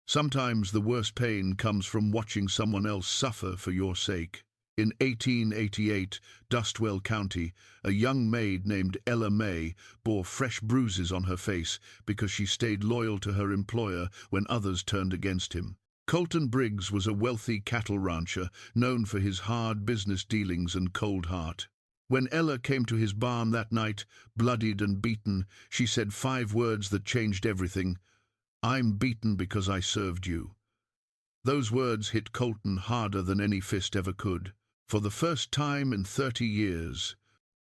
Sometimes the worst pain comes from watching someone else suffer for your sake. In 1888, Dustwell County, a young maid named Ella Mae bore fresh bruises on her face because she stayed loyal to her employer when others turned against him. Colton Briggs was a wealthy cattle rancher known for his hard business dealings and cold heart. When Ella came to his barn that night, bloodied and beaten, she said 5 words that changed everything. "I'm beaten because I served you." Those words hit Colton harder than any fist ever could. For the first time in 30 years,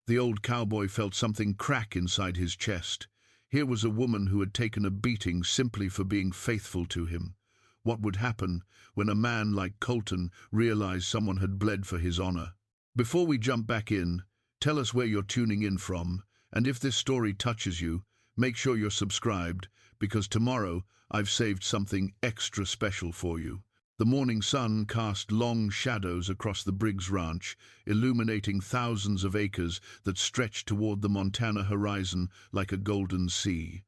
the old cowboy felt something crack inside his chest. Here was a woman who had taken a beating simply for being faithful to him. What would happen when a man like Colton realized someone had bled for his honor? Before we jump back in, tell us where you're tuning in from, and if this story touches you, make sure you're subscribed, because tomorrow I've saved something extra special for you. The morning sun cast long shadows across the Briggs Ranch, illuminating thousands of acres that stretched toward the Montana horizon like a golden sea.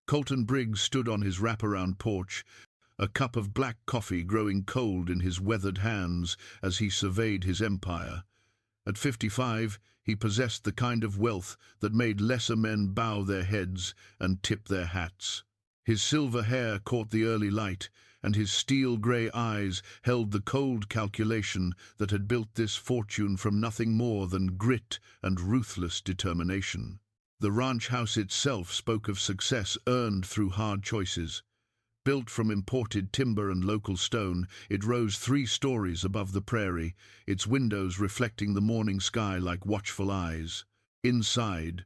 Colton Briggs stood on his wraparound porch, a cup of black coffee growing cold in his weathered hands as he surveyed his empire. At 55, he possessed the kind of wealth that made lesser men bow their heads and tip their hats. His silver hair caught the early light, and his steel-grey eyes held the cold calculation that had built this fortune from nothing more than grit and ruthless determination. The ranch house itself spoke of success earned through hard choices. Built from imported timber and local stone, it rose 3 stories above the prairie, its windows reflecting the morning sky like watchful eyes. Inside,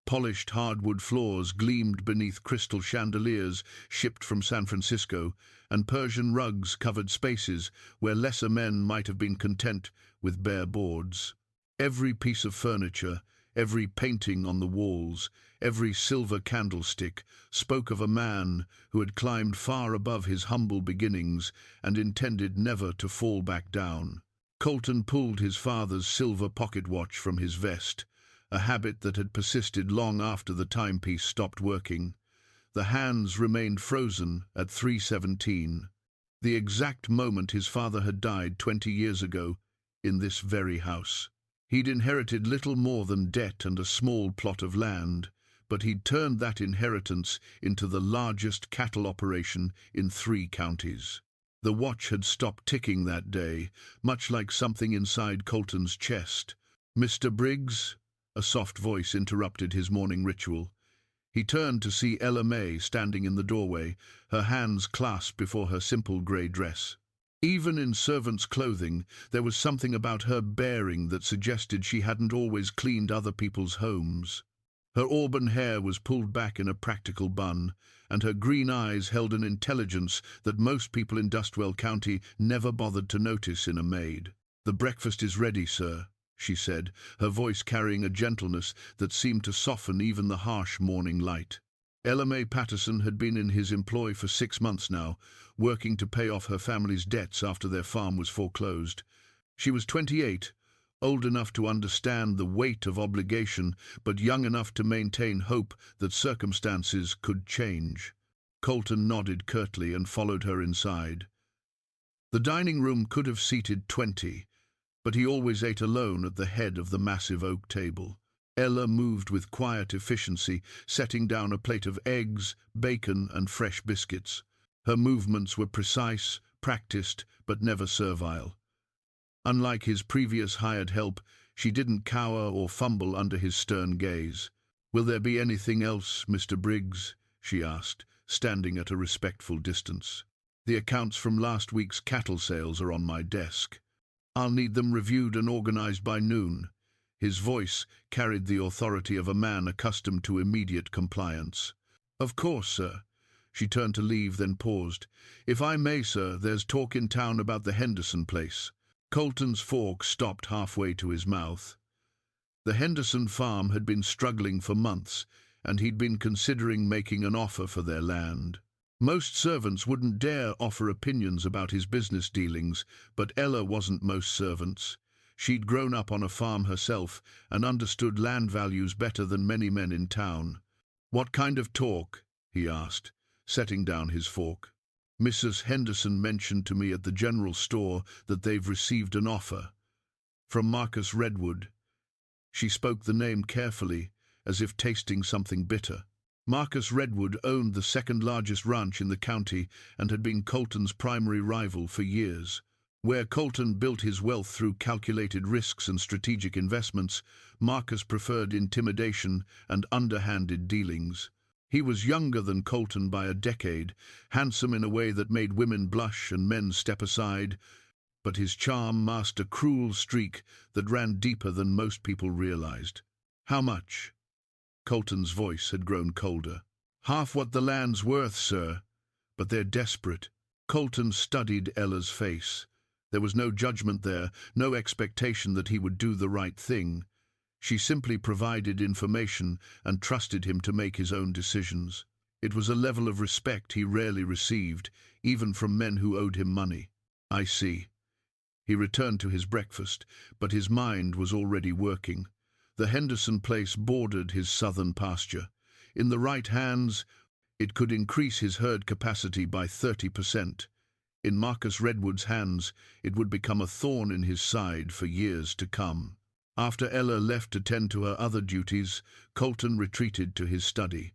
polished hardwood floors gleamed beneath crystal chandeliers shipped from San Francisco, and Persian rugs covered spaces where lesser men might have been content with bare boards. Every piece of furniture, every painting on the walls, every silver candlestick spoke of a man who had climbed far above his humble beginnings and intended never to fall back down. Colton pulled his father's silver pocket watch from his vest, a habit that had persisted long after the timepiece stopped working. The hands remained frozen at 3:17, the exact moment his father had died 20 years ago in this very house. He'd inherited little more than debt and a small plot of land, but he'd turned that inheritance into the largest cattle operation in 3 counties. The watch had stopped ticking that day, much like something inside Colton's chest. "Mr. Briggs?" A soft voice interrupted his morning ritual. He turned to see Ella Mae standing in the doorway, her hands clasped before her simple grey dress. Even in servant's clothing, there was something about her bearing that suggested she hadn't always cleaned other people's homes. Her auburn hair was pulled back in a practical bun, and her green eyes held an intelligence that most people in Dustwell County never bothered to notice in a maid. "The breakfast is ready, sir," she said, her voice carrying a gentleness that seemed to soften even the harsh morning light. Ella Mae Patterson had been in his employ for 6 months now, working to pay off her family's debts after their farm was foreclosed. She was 28, old enough to understand the weight of obligation, but young enough to maintain hope that circumstances could change. Colton nodded curtly and followed her inside. The dining room could have seated 20, but he always ate alone at the head of the massive oak table. Ella moved with quiet efficiency, setting down a plate of eggs, bacon, and fresh biscuits. Her movements were precise, practiced, but never servile. Unlike his previous hired help, she didn't cower or fumble under his stern gaze. "Will there be anything else, Mr. Briggs?" she asked, standing at a respectful distance. "The accounts from last week's cattle sales are on my desk. I'll need them reviewed and organized by noon." His voice carried the authority of a man accustomed to immediate compliance. "Of course, sir." She turned to leave, then paused. "If I may, sir, there's talk in town about the Henderson place." Colton's fork stopped halfway to his mouth. The Henderson farm had been struggling for months, and he'd been considering making an offer for their land. Most servants wouldn't dare offer opinions about his business dealings, but Ella wasn't most servants. She'd grown up on a farm herself and understood land values better than many men in town. "What kind of talk?" he asked, setting down his fork. Mrs. Henderson mentioned to me at the general store that they've received an offer from Marcus Redwood. She spoke the name carefully, as if tasting something bitter. Marcus Redwood owned the second-largest ranch in the county and had been Colton's primary rival for years. Where Colton built his wealth through calculated risks and strategic investments, Marcus preferred intimidation and underhanded dealings. He was younger than Colton by a decade, handsome in a way that made women blush and men step aside, but his charm masked a cruel streak that ran deeper than most people realized. "How much?" Colton's voice had grown colder. "Half what the land's worth, sir, but they're desperate." Colton studied Ella's face. There was no judgment there, no expectation that he would do the right thing. She simply provided information and trusted him to make his own decisions. It was a level of respect he rarely received, even from men who owed him money. "I see." He returned to his breakfast, but his mind was already working. The Henderson place bordered his southern pasture. In the right hands, it could increase his herd capacity by 30%. In Marcus Redwood's hands, it would become a thorn in his side for years to come. After Ella left to tend to her other duties, Colton retreated to his study.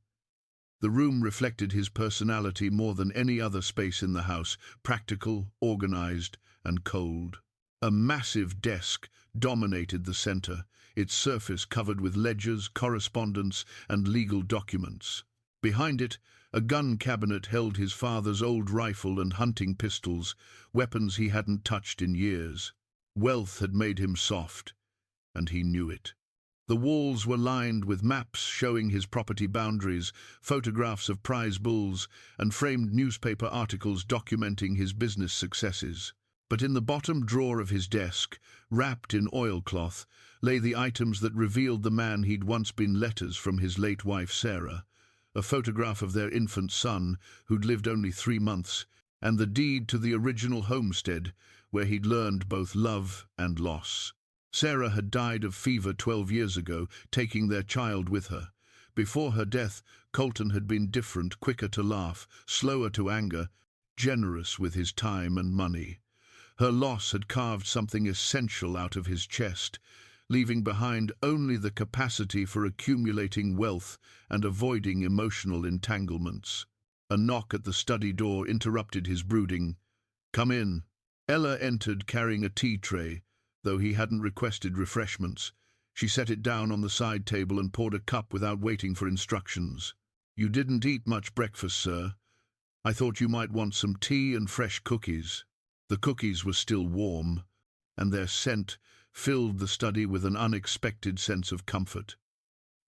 The room reflected his personality more than any other space in the house, practical, organized, and cold. A massive desk dominated the center, its surface covered with ledgers, correspondence, and legal documents. Behind it, a gun cabinet held his father's old rifle and hunting pistols, weapons he hadn't touched in years. Wealth had made him soft, and he knew it. The walls were lined with maps showing his property boundaries, photographs of prize bulls, and framed newspaper articles documenting his business successes. But in the bottom drawer of his desk, wrapped in oilcloth, lay the items that revealed the man he'd once been: letters from his late wife Sarah, a photograph of their infant son, who'd lived only 3 months, and the deed to the original homestead, where he'd learned both love and loss. Sarah had died of fever 12 years ago, taking their child with her. Before her death, Colton had been different, quicker to laugh, slower to anger, generous with his time and money. Her loss had carved something essential out of his chest, leaving behind only the capacity for accumulating wealth and avoiding emotional entanglements. A knock at the study door interrupted his brooding. "Come in." Ella entered carrying a tea tray, though he hadn't requested refreshments. She set it down on the side table and poured a cup without waiting for instructions. "You didn't eat much breakfast, sir. I thought you might want some tea and fresh cookies." The cookies were still warm, and their scent filled the study with an unexpected sense of comfort.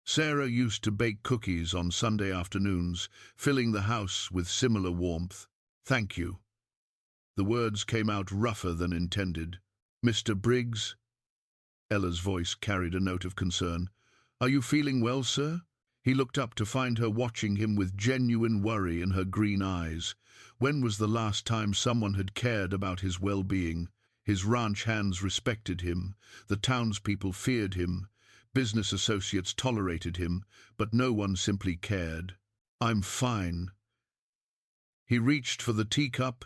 Sarah used to bake cookies on Sunday afternoons, filling the house with similar warmth. "Thank you." The words came out rougher than intended. "Mr. Briggs?" Ella's voice carried a note of concern. "Are you feeling well, sir?" He looked up to find her watching him with genuine worry in her green eyes. When was the last time someone had cared about his well-being? His ranch hands respected him, the townspeople feared him, business associates tolerated him, but no one simply cared. "I'm fine." He reached for the teacup,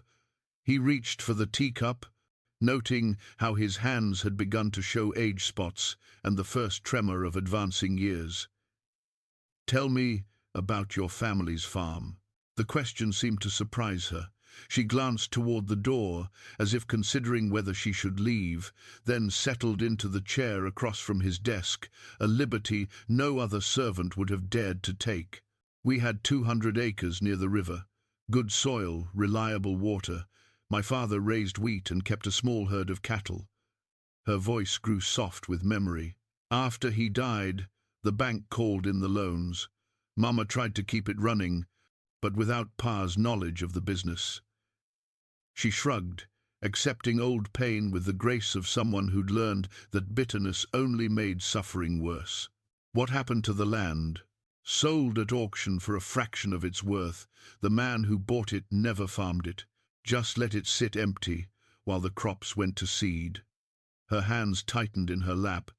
noting how his hands had begun to show age spots and the first tremor of advancing years. "Tell me about your family's farm." The question seemed to surprise her. She glanced toward the door, as if considering whether she should leave, then settled into the chair across from his desk, a liberty no other servant would have dared to take. "We had 200 acres near the river. Good soil, reliable water. My father raised wheat and kept a small herd of cattle." Her voice grew soft with memory. "After he died, the bank called in the loans. Mama tried to keep it running, but without Pa's knowledge of the business." She shrugged, accepting old pain with the grace of someone who'd learned that bitterness only made suffering worse. "What happened to the land?" "Sold at auction for a fraction of its worth. The man who bought it never farmed it, just let it sit empty while the crops went to seed." Her hands tightened in her lap,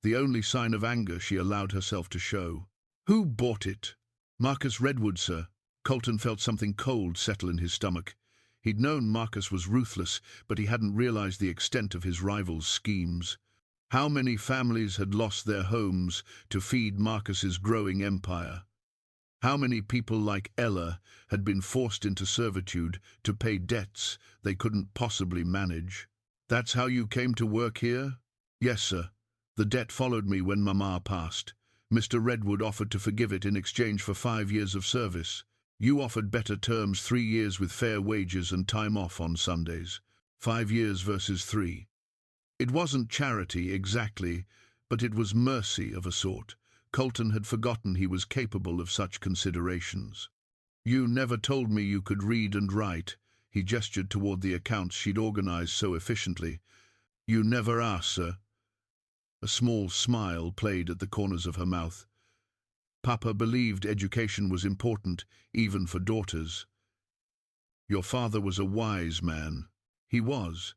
the only sign of anger she allowed herself to show. "Who bought it?" "Marcus Redwood, sir." Colton felt something cold settle in his stomach. He'd known Marcus was ruthless, but he hadn't realized the extent of his rival's schemes. How many families had lost their homes to feed Marcus's growing empire? How many people like Ella had been forced into servitude to pay debts they couldn't possibly manage? "That's how you came to work here?" "Yes, sir. The debt followed me when Mama passed. Mr. Redwood offered to forgive it in exchange for 5 years of service. You offered better terms, 3 years with fair wages and time off on Sundays. 5 years versus 3. It wasn't charity exactly, but it was mercy of a sort. Colton had forgotten he was capable of such considerations. "You never told me you could read and write." He gestured toward the accounts she'd organized so efficiently. "You never asked, sir." A small smile played at the corners of her mouth. Papa believed education was important, even for daughters. "Your father was a wise man." "He was.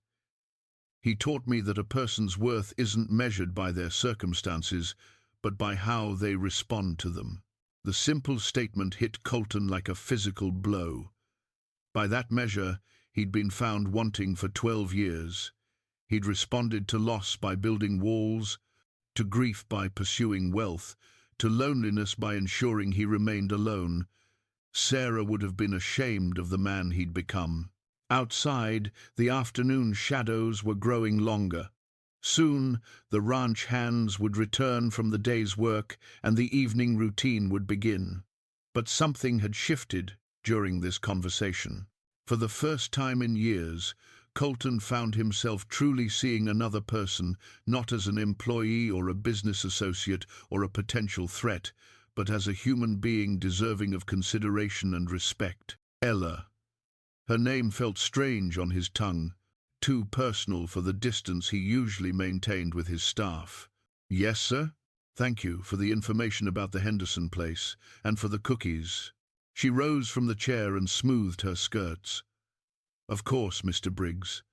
He taught me that a person's worth isn't measured by their circumstances, but by how they respond to them." The simple statement hit Colton like a physical blow. By that measure, he'd been found wanting for 12 years. He'd responded to loss by building walls, to grief by pursuing wealth, to loneliness by ensuring he remained alone. Sarah would have been ashamed of the man he'd become. Outside, the afternoon shadows were growing longer. Soon, the ranch hands would return from the day's work and the evening routine would begin. But something had shifted during this conversation. For the first time in years, Colton found himself truly seeing another person, not as an employee or a business associate or a potential threat, but as a human being deserving of consideration and respect. Ella. Her name felt strange on his tongue, too personal for the distance he usually maintained with his staff. "Yes, sir? Thank you for the information about the Henderson place, and for the cookies." She rose from the chair and smoothed her skirts. "Of course, Mr. Briggs.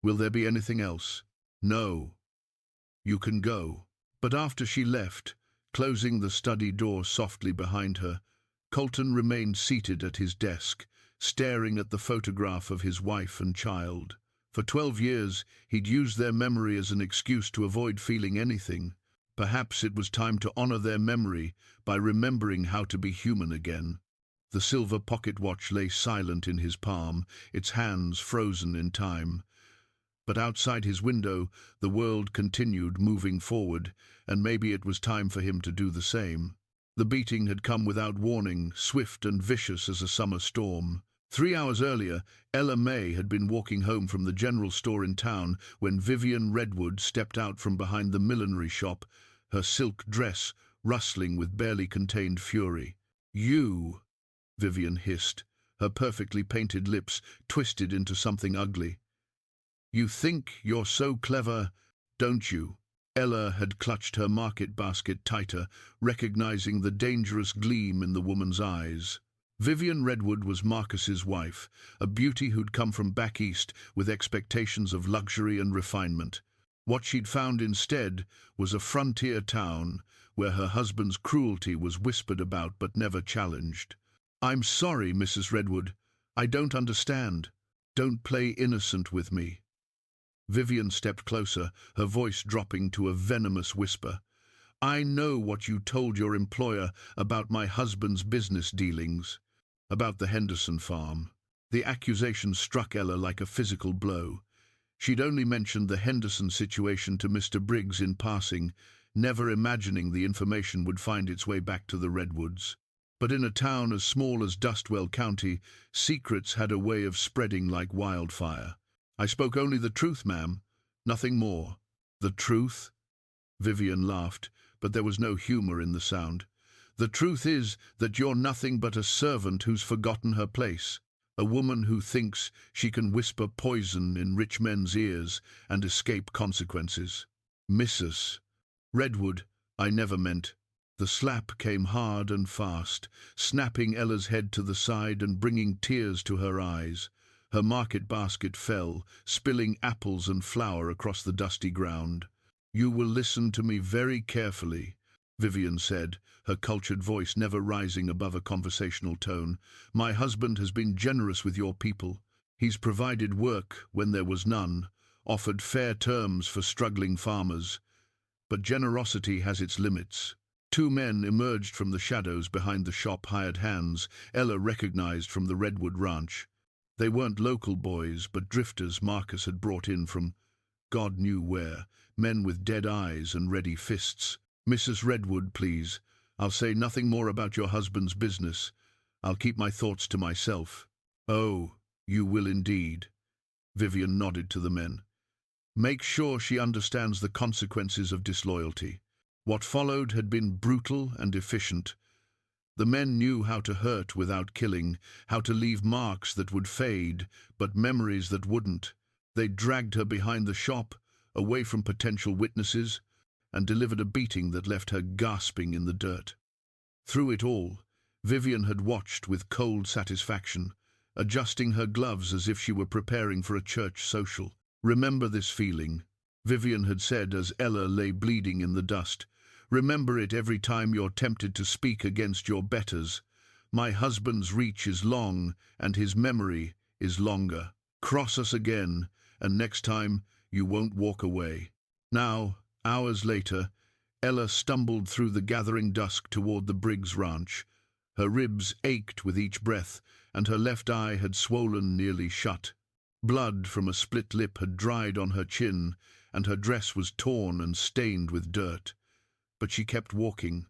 Will there be anything else?" "No. You can go." But after she left, closing the study door softly behind her, Colton remained seated at his desk, staring at the photograph of his wife and child. For 12 years, he'd used their memory as an excuse to avoid feeling anything. Perhaps it was time to honor their memory by remembering how to be human again. The silver pocket watch lay silent in his palm, its hands frozen in time. But outside his window, the world continued moving forward, and maybe it was time for him to do the same. The beating had come without warning, swift and vicious as a summer storm. 3 hours earlier, Ella Mae had been walking home from the general store in town when Vivian Redwood stepped out from behind the millinery shop, her silk dress rustling with barely contained fury. "You," Vivian hissed, her perfectly painted lips twisted into something ugly. "You think you're so clever, don't you?" Ella had clutched her market basket tighter, recognizing the dangerous gleam in the woman's eyes. Vivian Redwood was Marcus's wife, a beauty who'd come from back east with expectations of luxury and refinement. What she'd found instead was a frontier town where her husband's cruelty was whispered about but never challenged. "I'm sorry, Mrs. Redwood. I don't understand. Don't play innocent with me." Vivian stepped closer, her voice dropping to a venomous whisper. "I know what you told your employer about my husband's business dealings, about the Henderson farm." The accusation struck Ella like a physical blow. She'd only mentioned the Henderson situation to Mr. Briggs in passing, never imagining the information would find its way back to the Redwoods. But in a town as small as Dustwell County, secrets had a way of spreading like wildfire. "I spoke only the truth, ma'am. Nothing more." "The truth?" Vivian laughed, but there was no humor in the sound. "The truth is that you're nothing but a servant who's forgotten her place, a woman who thinks she can whisper poison in rich men's ears and escape consequences." "Mrs. Redwood, I never meant." The slap came hard and fast, snapping Ella's head to the side and bringing tears to her eyes. Her market basket fell, spilling apples and flour across the dusty ground. "You will listen to me very carefully," Vivian said, her cultured voice never rising above a conversational tone. "My husband has been generous with your people. He's provided work when there was none, offered fair terms for struggling farmers. But generosity has its limits. Two men emerged from the shadows behind the shop hired hands Ella recognized from the Redwood Ranch. They weren't local boys, but drifters Marcus had brought in from God knew where, men with dead eyes and ready fists. "Mrs. Redwood, please. I'll say nothing more about your husband's business. I'll keep my thoughts to myself." "Oh, you will indeed." Vivian nodded to the men. "Make sure she understands the consequences of disloyalty." What followed had been brutal and efficient. The men knew how to hurt without killing, how to leave marks that would fade, but memories that wouldn't. They dragged her behind the shop, away from potential witnesses, and delivered a beating that left her gasping in the dirt. Through it all, Vivian had watched with cold satisfaction, adjusting her gloves as if she were preparing for a church social. "Remember this feeling," Vivian had said as Ella lay bleeding in the dust. "Remember it every time you're tempted to speak against your betters. My husband's reach is long, and his memory is longer. Cross us again, and next time you won't walk away." Now, hours later, Ella stumbled through the gathering dusk toward the Briggs ranch. Her ribs ached with each breath, and her left eye had swollen nearly shut. Blood from a split lip had dried on her chin, and her dress was torn and stained with dirt. But she kept walking,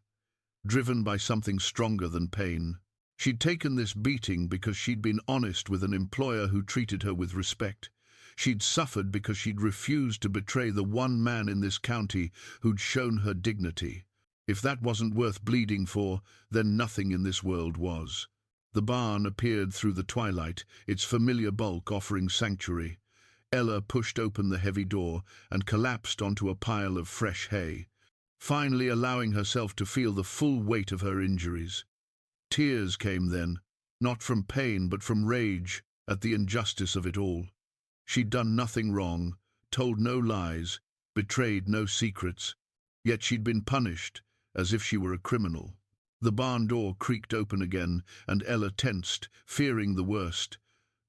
driven by something stronger than pain. She'd taken this beating because she'd been honest with an employer who treated her with respect. She'd suffered because she'd refused to betray the one man in this county who'd shown her dignity. If that wasn't worth bleeding for, then nothing in this world was. The barn appeared through the twilight, its familiar bulk offering sanctuary. Ella pushed open the heavy door and collapsed onto a pile of fresh hay, finally allowing herself to feel the full weight of her injuries. Tears came then, not from pain but from rage at the injustice of it all. She'd done nothing wrong, told no lies, betrayed no secrets, yet she'd been punished as if she were a criminal. The barn door creaked open again, and Ella tensed, fearing the worst.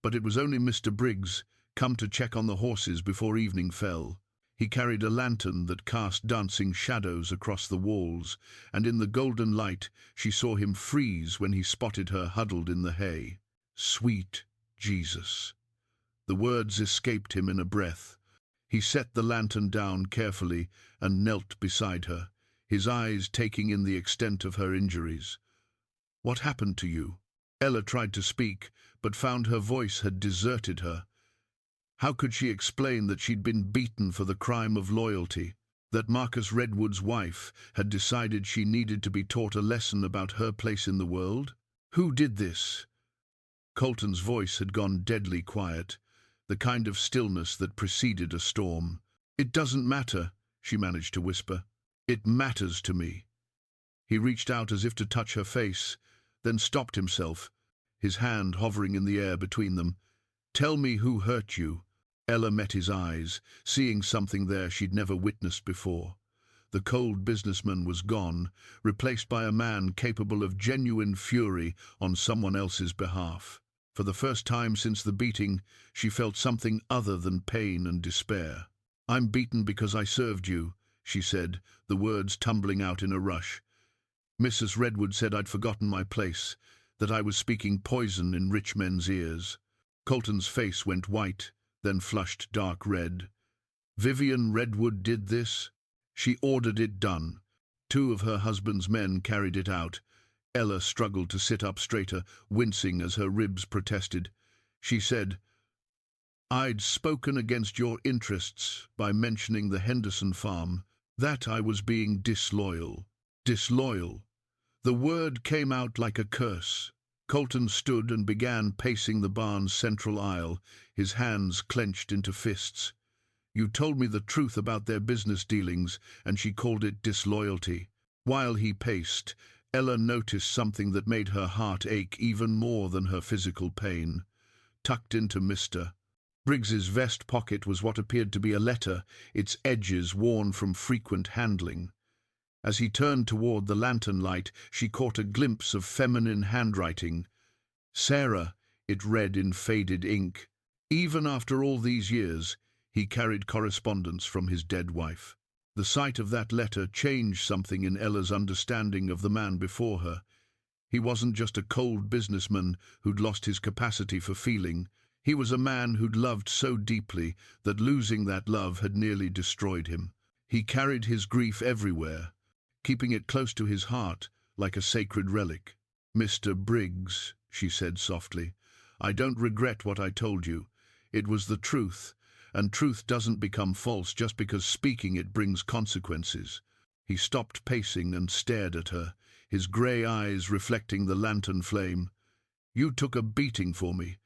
But it was only Mr. Briggs, come to check on the horses before evening fell. He carried a lantern that cast dancing shadows across the walls, and in the golden light she saw him freeze when he spotted her huddled in the hay. "Sweet Jesus." The words escaped him in a breath. He set the lantern down carefully and knelt beside her, his eyes taking in the extent of her injuries. "What happened to you?" Ella tried to speak, but found her voice had deserted her. How could she explain that she'd been beaten for the crime of loyalty, that Marcus Redwood's wife had decided she needed to be taught a lesson about her place in the world? "Who did this?" Colton's voice had gone deadly quiet, the kind of stillness that preceded a storm. "It doesn't matter," she managed to whisper. "It matters to me." He reached out as if to touch her face, then stopped himself, his hand hovering in the air between them. "Tell me who hurt you." Ella met his eyes, seeing something there she'd never witnessed before. The cold businessman was gone, replaced by a man capable of genuine fury on someone else's behalf. For the first time since the beating, she felt something other than pain and despair. "I'm beaten because I served you," she said, the words tumbling out in a rush. "Mrs. Redwood said I'd forgotten my place, that I was speaking poison in rich men's ears." Colton's face went white, then flushed dark red. Vivian Redwood did this? She ordered it done. Two of her husband's men carried it out. Ella struggled to sit up straighter, wincing as her ribs protested. She said, "I'd spoken against your interests by mentioning the Henderson farm. That I was being disloyal." Disloyal. The word came out like a curse. Colton stood and began pacing the barn's central aisle, his hands clenched into fists. "You told me the truth about their business dealings, and she called it disloyalty." While he paced, Ella noticed something that made her heart ache even more than her physical pain. Tucked into Mr. Briggs's vest pocket was what appeared to be a letter, its edges worn from frequent handling. As he turned toward the lantern light, she caught a glimpse of feminine handwriting. "Sarah," it read in faded ink. Even after all these years, he carried correspondence from his dead wife. The sight of that letter changed something in Ella's understanding of the man before her. He wasn't just a cold businessman who'd lost his capacity for feeling. He was a man who'd loved so deeply that losing that love had nearly destroyed him. He carried his grief everywhere, keeping it close to his heart like a sacred relic. "Mr. Briggs," she said softly, "I don't regret what I told you. It was the truth, and truth doesn't become false just because speaking it brings consequences." He stopped pacing and stared at her, his grey eyes reflecting the lantern flame. "You took a beating for me,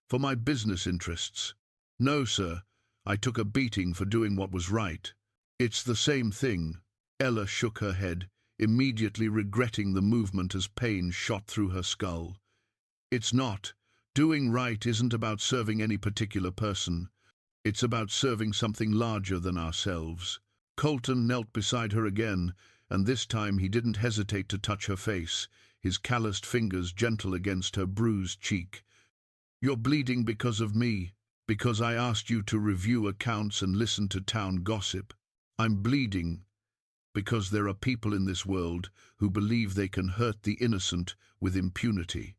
for my business interests." "No, sir, I took a beating for doing what was right." "It's the same thing." Ella shook her head, immediately regretting the movement as pain shot through her skull. "It's not. Doing right isn't about serving any particular person. It's about serving something larger than ourselves." Colton knelt beside her again, and this time he didn't hesitate to touch her face, his calloused fingers gentle against her bruised cheek. "You're bleeding because of me, because I asked you to review accounts and listen to town gossip. I'm bleeding because there are people in this world who believe they can hurt the innocent with impunity."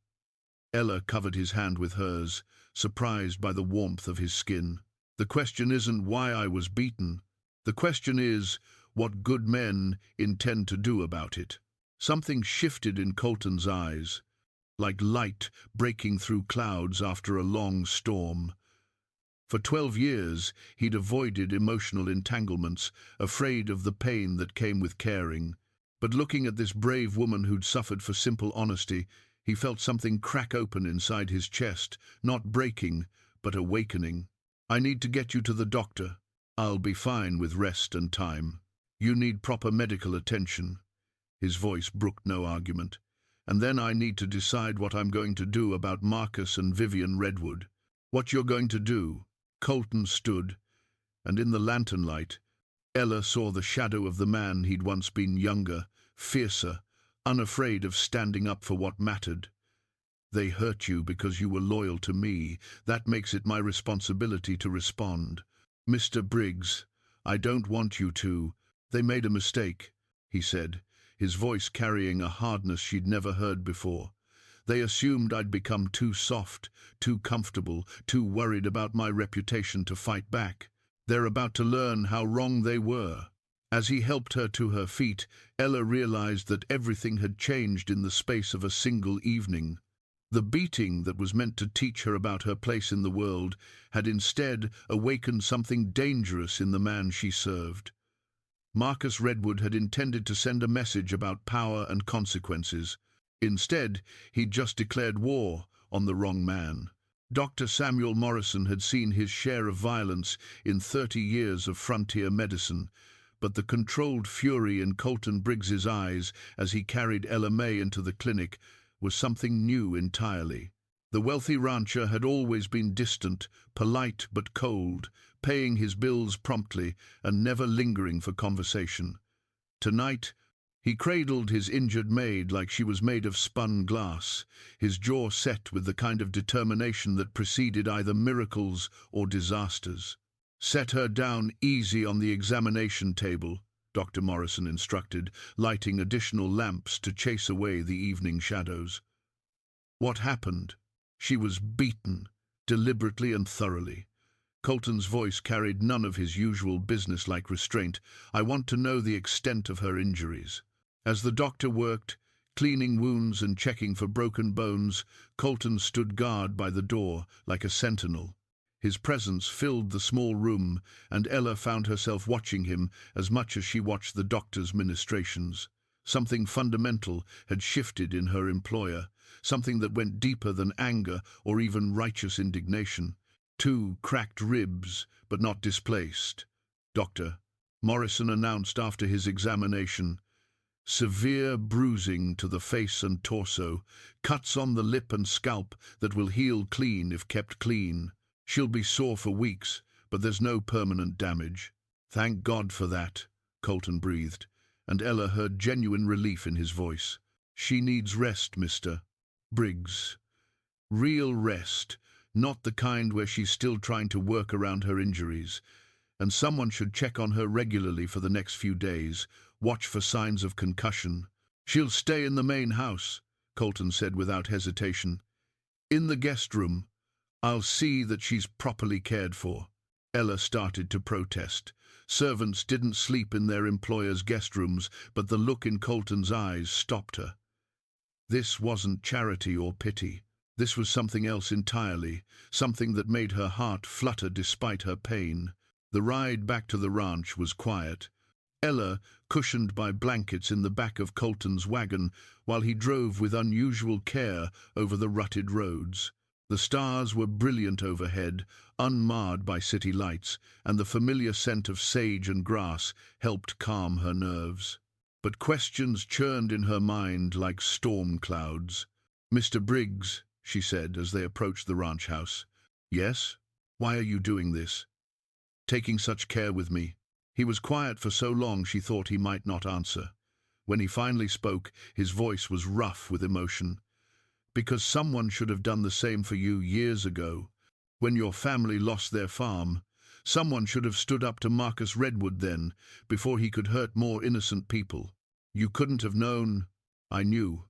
Ella covered his hand with hers, surprised by the warmth of his skin. "The question isn't why I was beaten. The question is what good men intend to do about it." Something shifted in Colton's eyes, like light breaking through clouds after a long storm. For 12 years, he'd avoided emotional entanglements, afraid of the pain that came with caring. But looking at this brave woman who'd suffered for simple honesty, he felt something crack open inside his chest, not breaking, but awakening. "I need to get you to the doctor. I'll be fine with rest and time. You need proper medical attention." His voice brooked no argument. "And then I need to decide what I'm going to do about Marcus and Vivian Redwood." "What you're going to do?" Colton stood, and in the lantern light, Ella saw the shadow of the man he'd once been, younger, fiercer, unafraid of standing up for what mattered. "They hurt you because you were loyal to me. That makes it my responsibility to respond. Mr. Briggs, I don't want you to." "They made a mistake," he said, his voice carrying a hardness she'd never heard before. "They assumed I'd become too soft, too comfortable, too worried about my reputation to fight back. They're about to learn how wrong they were." As he helped her to her feet, Ella realized that everything had changed in the space of a single evening. The beating that was meant to teach her about her place in the world had instead awakened something dangerous in the man she served. Marcus Redwood had intended to send a message about power and consequences. Instead, he'd just declared war on the wrong man. Dr. Samuel Morrison had seen his share of violence in 30 years of frontier medicine, but the controlled fury in Colton Briggs's eyes as he carried Ella Mae into the clinic was something new entirely. The wealthy rancher had always been distant, polite but cold, paying his bills promptly and never lingering for conversation. Tonight, he cradled his injured maid like she was made of spun glass, his jaw set with the kind of determination that preceded either miracles or disasters. "Set her down easy on the examination table," Dr. Morrison instructed, lighting additional lamps to chase away the evening shadows. "What happened?" "She was beaten, deliberately and thoroughly." Colton's voice carried none of his usual business-like restraint. "I want to know the extent of her injuries." As the doctor worked, cleaning wounds and checking for broken bones, Colton stood guard by the door like a sentinel. His presence filled the small room, and Ella found herself watching him as much as she watched the doctor's ministrations. Something fundamental had shifted in her employer, something that went deeper than anger or even righteous indignation. 2 cracked ribs, but not displaced. "Doctor," Morrison announced after his examination, "severe bruising to the face and torso, cuts on the lip and scalp that will heal clean if kept clean. She'll be sore for weeks, but there's no permanent damage." "Thank God for that," Colton breathed, and Ella heard genuine relief in his voice. "She needs rest, Mr. Briggs. Real rest, Not the kind where she's still trying to work around her injuries. And someone should check on her regularly for the next few days, watch for signs of concussion. She'll stay in the main house, Colton said without hesitation. In the guest room. I'll see that she's properly cared for. Ella started to protest. Servants didn't sleep in their employers' guest rooms, but the look in Colton's eyes stopped her. This wasn't charity or pity. This was something else entirely, something that made her heart flutter despite her pain. The ride back to the ranch was quiet. Ella, cushioned by blankets in the back of Colton's wagon, while he drove with unusual care over the rutted roads. The stars were brilliant overhead, unmarred by city lights, and the familiar scent of sage and grass helped calm her nerves. But questions churned in her mind like storm clouds. "Mr. Briggs," she said as they approached the ranch house. "Yes? Why are you doing this? Taking such care with me?" He was quiet for so long she thought he might not answer. When he finally spoke, his voice was rough with emotion. "Because someone should have done the same for you years ago. When your family lost their farm, someone should have stood up to Marcus Redwood then, before he could hurt more innocent people. You couldn't have known." "I knew.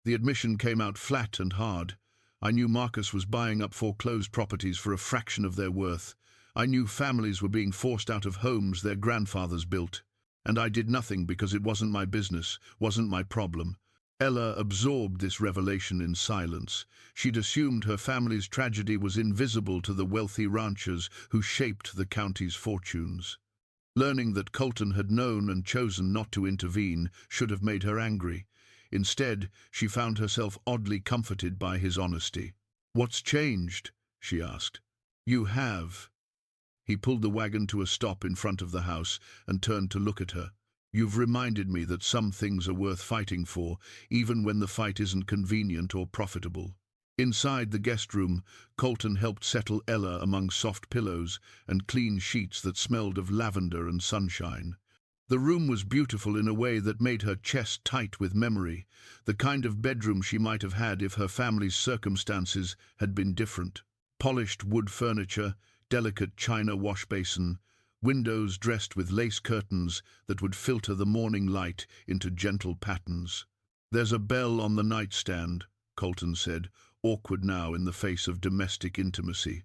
The admission came out flat and hard. I knew Marcus was buying up foreclosed properties for a fraction of their worth. I knew families were being forced out of homes their grandfathers built. And I did nothing because it wasn't my business, wasn't my problem." Ella absorbed this revelation in silence. She'd assumed her family's tragedy was invisible to the wealthy ranchers who shaped the county's fortunes. Learning that Colton had known and chosen not to intervene should have made her angry. Instead, she found herself oddly comforted by his honesty. "What's changed?" she asked. "You have." He pulled the wagon to a stop in front of the house and turned to look at her. "You've reminded me that some things are worth fighting for, even when the fight isn't convenient or profitable." Inside the guest room, Colton helped settle Ella among soft pillows and clean sheets that smelled of lavender and sunshine. The room was beautiful in a way that made her chest tight with memory, the kind of bedroom she might have had if her family's circumstances had been different. Polished wood furniture, delicate china wash basin, windows dressed with lace curtains that would filter the morning light into gentle patterns. "There's a bell on the nightstand," Colton said, awkward now in the face of domestic intimacy.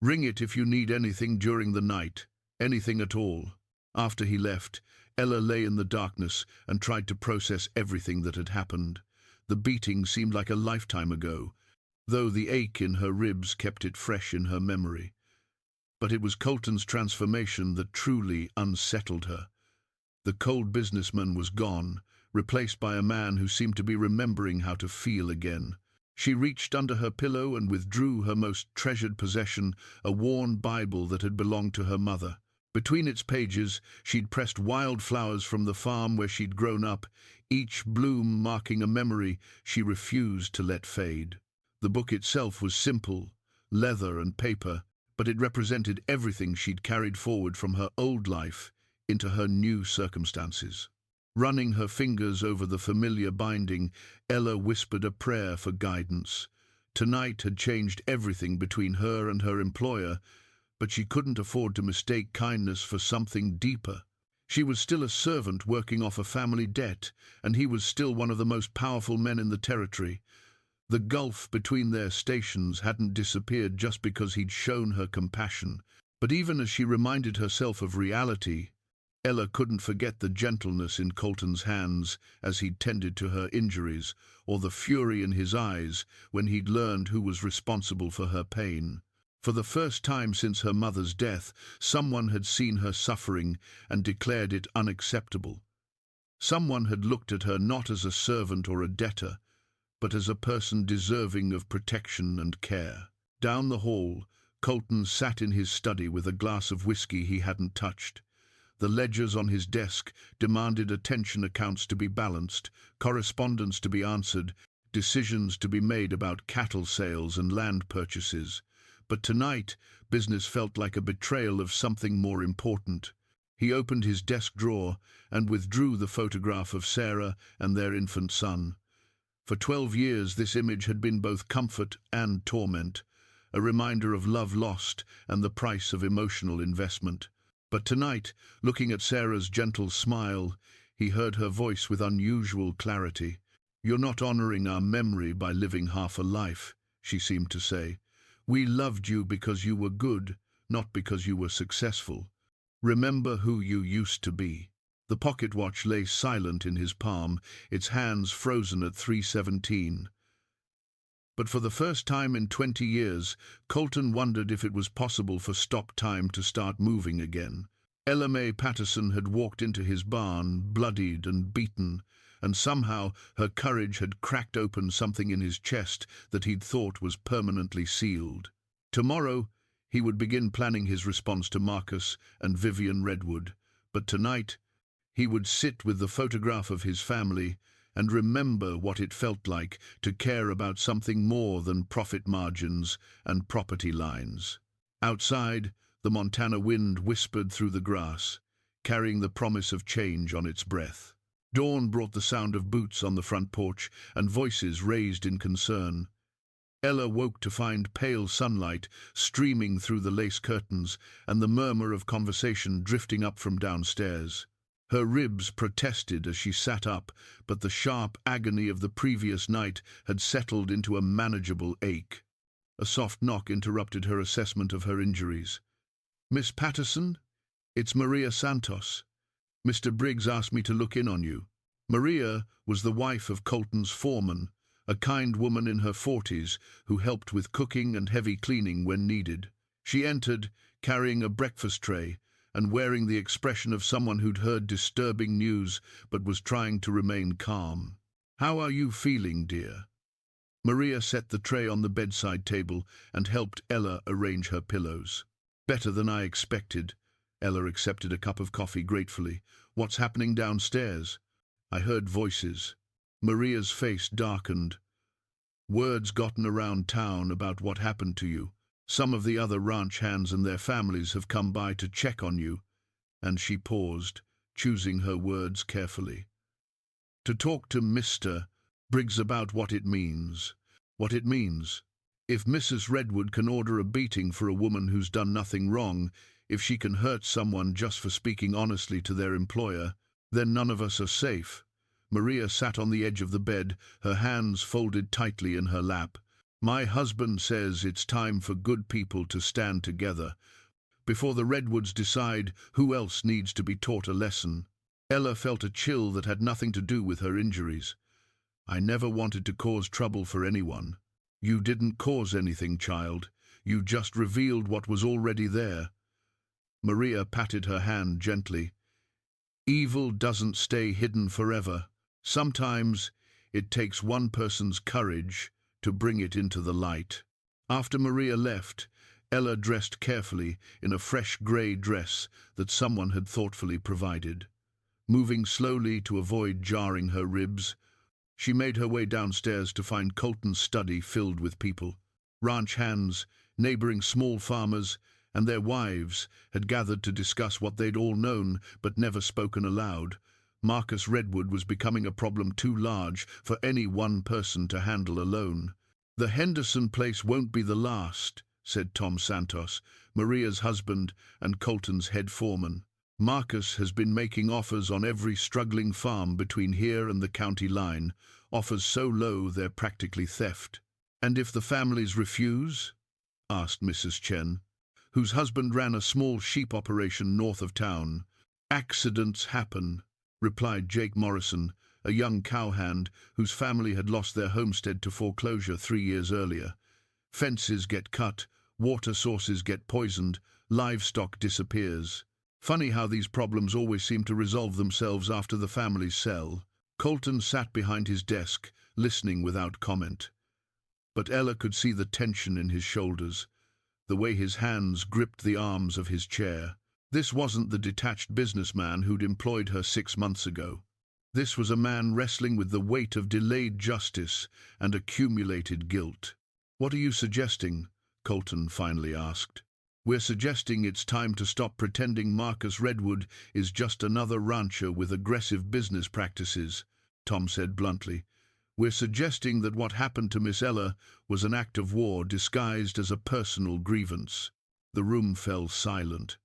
"Ring it if you need anything during the night, anything at all." After he left, Ella lay in the darkness and tried to process everything that had happened. The beating seemed like a lifetime ago, though the ache in her ribs kept it fresh in her memory. But it was Colton's transformation that truly unsettled her. The cold businessman was gone, replaced by a man who seemed to be remembering how to feel again. She reached under her pillow and withdrew her most treasured possession, a worn Bible that had belonged to her mother. Between its pages, she'd pressed wildflowers from the farm where she'd grown up, each bloom marking a memory she refused to let fade. The book itself was simple, leather and paper, but it represented everything she'd carried forward from her old life into her new circumstances. Running her fingers over the familiar binding, Ella whispered a prayer for guidance. Tonight had changed everything between her and her employer, but she couldn't afford to mistake kindness for something deeper. She was still a servant working off a family debt, and he was still one of the most powerful men in the territory. The gulf between their stations hadn't disappeared just because he'd shown her compassion. But even as she reminded herself of reality, Ella couldn't forget the gentleness in Colton's hands as he'd tended to her injuries, or the fury in his eyes when he'd learned who was responsible for her pain. For the first time since her mother's death, someone had seen her suffering and declared it unacceptable. Someone had looked at her not as a servant or a debtor, but as a person deserving of protection and care. Down the hall, Colton sat in his study with a glass of whiskey he hadn't touched. The ledgers on his desk demanded attention, accounts to be balanced, correspondence to be answered, decisions to be made about cattle sales and land purchases. But tonight, business felt like a betrayal of something more important. He opened his desk drawer and withdrew the photograph of Sarah and their infant son. For 12 years this image had been both comfort and torment. a reminder of love lost and the price of emotional investment. But tonight, looking at Sarah's gentle smile, he heard her voice with unusual clarity. "You're not honoring our memory by living half a life," she seemed to say. "We loved you because you were good, not because you were successful. Remember who you used to be." The pocket watch lay silent in his palm, its hands frozen at 3:17. But for the first time in 20 years, Colton wondered if it was possible for stop time to start moving again. Ella Mae Patterson had walked into his barn, bloodied and beaten, and somehow her courage had cracked open something in his chest that he'd thought was permanently sealed. Tomorrow, he would begin planning his response to Marcus and Vivian Redwood, but tonight, he would sit with the photograph of his family and remember what it felt like to care about something more than profit margins and property lines. Outside, the Montana wind whispered through the grass, carrying the promise of change on its breath. Dawn brought the sound of boots on the front porch and voices raised in concern. Ella woke to find pale sunlight streaming through the lace curtains and the murmur of conversation drifting up from downstairs. Her ribs protested as she sat up, but the sharp agony of the previous night had settled into a manageable ache. A soft knock interrupted her assessment of her injuries. "Miss Patterson? It's Maria Santos. Mr. Briggs asked me to look in on you." Maria was the wife of Colton's foreman, a kind woman in her 40s who helped with cooking and heavy cleaning when needed. She entered, carrying a breakfast tray, and wearing the expression of someone who'd heard disturbing news but was trying to remain calm. "How are you feeling, dear?" Maria set the tray on the bedside table and helped Ella arrange her pillows. "Better than I expected." Ella accepted a cup of coffee gratefully. "What's happening downstairs?" "I heard voices." Maria's face darkened. "Word's gotten around town about what happened to you. Some of the other ranch hands and their families have come by to check on you." And she paused, choosing her words carefully. "To talk to Mr. Briggs about what it means." "What it means? If Mrs. Redwood can order a beating for a woman who's done nothing wrong, if she can hurt someone just for speaking honestly to their employer, then none of us are safe." Maria sat on the edge of the bed, her hands folded tightly in her lap. "My husband says it's time for good people to stand together, before the Redwoods decide who else needs to be taught a lesson." Ella felt a chill that had nothing to do with her injuries. "I never wanted to cause trouble for anyone." "You didn't cause anything, child. You just revealed what was already there." Maria patted her hand gently. "Evil doesn't stay hidden forever. Sometimes it takes one person's courage to bring it into the light." After Maria left, Ella dressed carefully in a fresh grey dress that someone had thoughtfully provided. Moving slowly to avoid jarring her ribs, she made her way downstairs to find Colton's study filled with people. Ranch hands, neighboring small farmers, and their wives had gathered to discuss what they'd all known but never spoken aloud. Marcus Redwood was becoming a problem too large for any one person to handle alone. "The Henderson place won't be the last," said Tom Santos, Maria's husband and Colton's head foreman. "Marcus has been making offers on every struggling farm between here and the county line, offers so low they're practically theft." "And if the families refuse?" asked Mrs. Chen, whose husband ran a small sheep operation north of town. "Accidents happen," replied Jake Morrison, a young cowhand whose family had lost their homestead to foreclosure 3 years earlier. "Fences get cut, water sources get poisoned, livestock disappears. Funny how these problems always seem to resolve themselves after the families sell." Colton sat behind his desk, listening without comment. But Ella could see the tension in his shoulders, the way his hands gripped the arms of his chair. This wasn't the detached businessman who'd employed her 6 months ago. This was a man wrestling with the weight of delayed justice and accumulated guilt. "What are you suggesting?" Colton finally asked. "We're suggesting it's time to stop pretending Marcus Redwood is just another rancher with aggressive business practices," Tom said bluntly. We're suggesting that what happened to Miss Ella was an act of war disguised as a personal grievance." The room fell silent.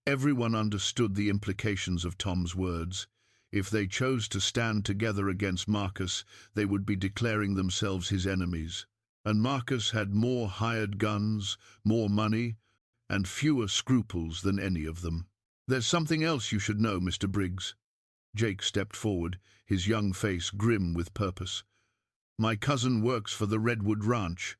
Everyone understood the implications of Tom's words. If they chose to stand together against Marcus, they would be declaring themselves his enemies. And Marcus had more hired guns, more money, and fewer scruples than any of them. "There's something else you should know, Mr. Briggs." Jake stepped forward, his young face grim with purpose. "My cousin works for the Redwood Ranch.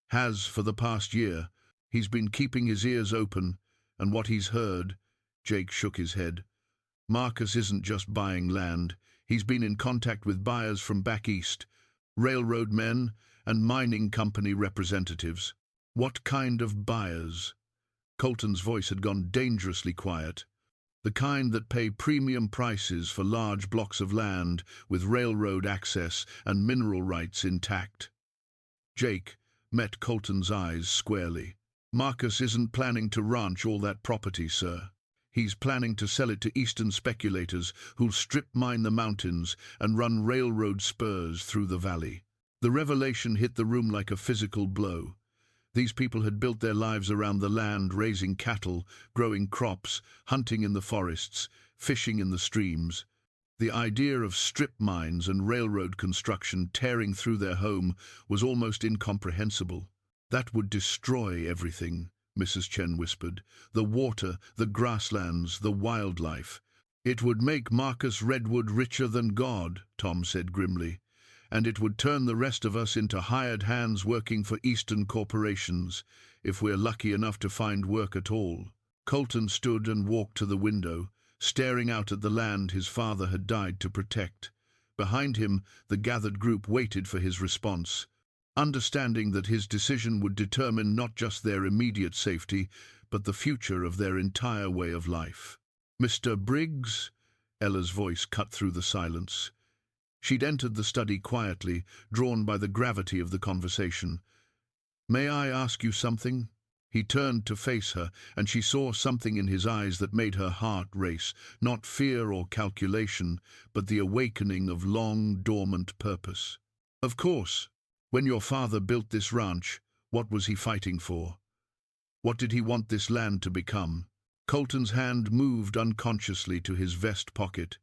Has for the past year. He's been keeping his ears open, and what he's heard—" Jake shook his head. "Marcus isn't just buying land. He's been in contact with buyers from back east, railroad men and mining company representatives." "What kind of buyers?" Colton's voice had gone dangerously quiet. "The kind that pay premium prices for large blocks of land with railroad access and mineral rights intact." Jake met Colton's eyes squarely. "Marcus isn't planning to ranch all that property, sir. He's planning to sell it to eastern speculators who'll strip mine the mountains and run railroad spurs through the valley." The revelation hit the room like a physical blow. These people had built their lives around the land, raising cattle, growing crops, hunting in the forests, fishing in the streams. The idea of strip mines and railroad construction tearing through their home was almost incomprehensible. "That would destroy everything," Mrs. Chen whispered. "The water, the grasslands, the wildlife." "It would make Marcus Redwood richer than God," Tom said grimly. "And it would turn the rest of us into hired hands working for Eastern corporations, if we're lucky enough to find work at all." Colton stood and walked to the window, staring out at the land his father had died to protect. Behind him, the gathered group waited for his response, understanding that his decision would determine not just their immediate safety, but the future of their entire way of life. "Mr. Briggs?" Ella's voice cut through the silence. She'd entered the study quietly, drawn by the gravity of the conversation. "May I ask you something?" He turned to face her, and she saw something in his eyes that made her heart race, not fear or calculation, but the awakening of long, dormant purpose. "Of course. When your father built this ranch, what was he fighting for? What did he want this land to become?" Colton's hand moved unconsciously to his vest pocket,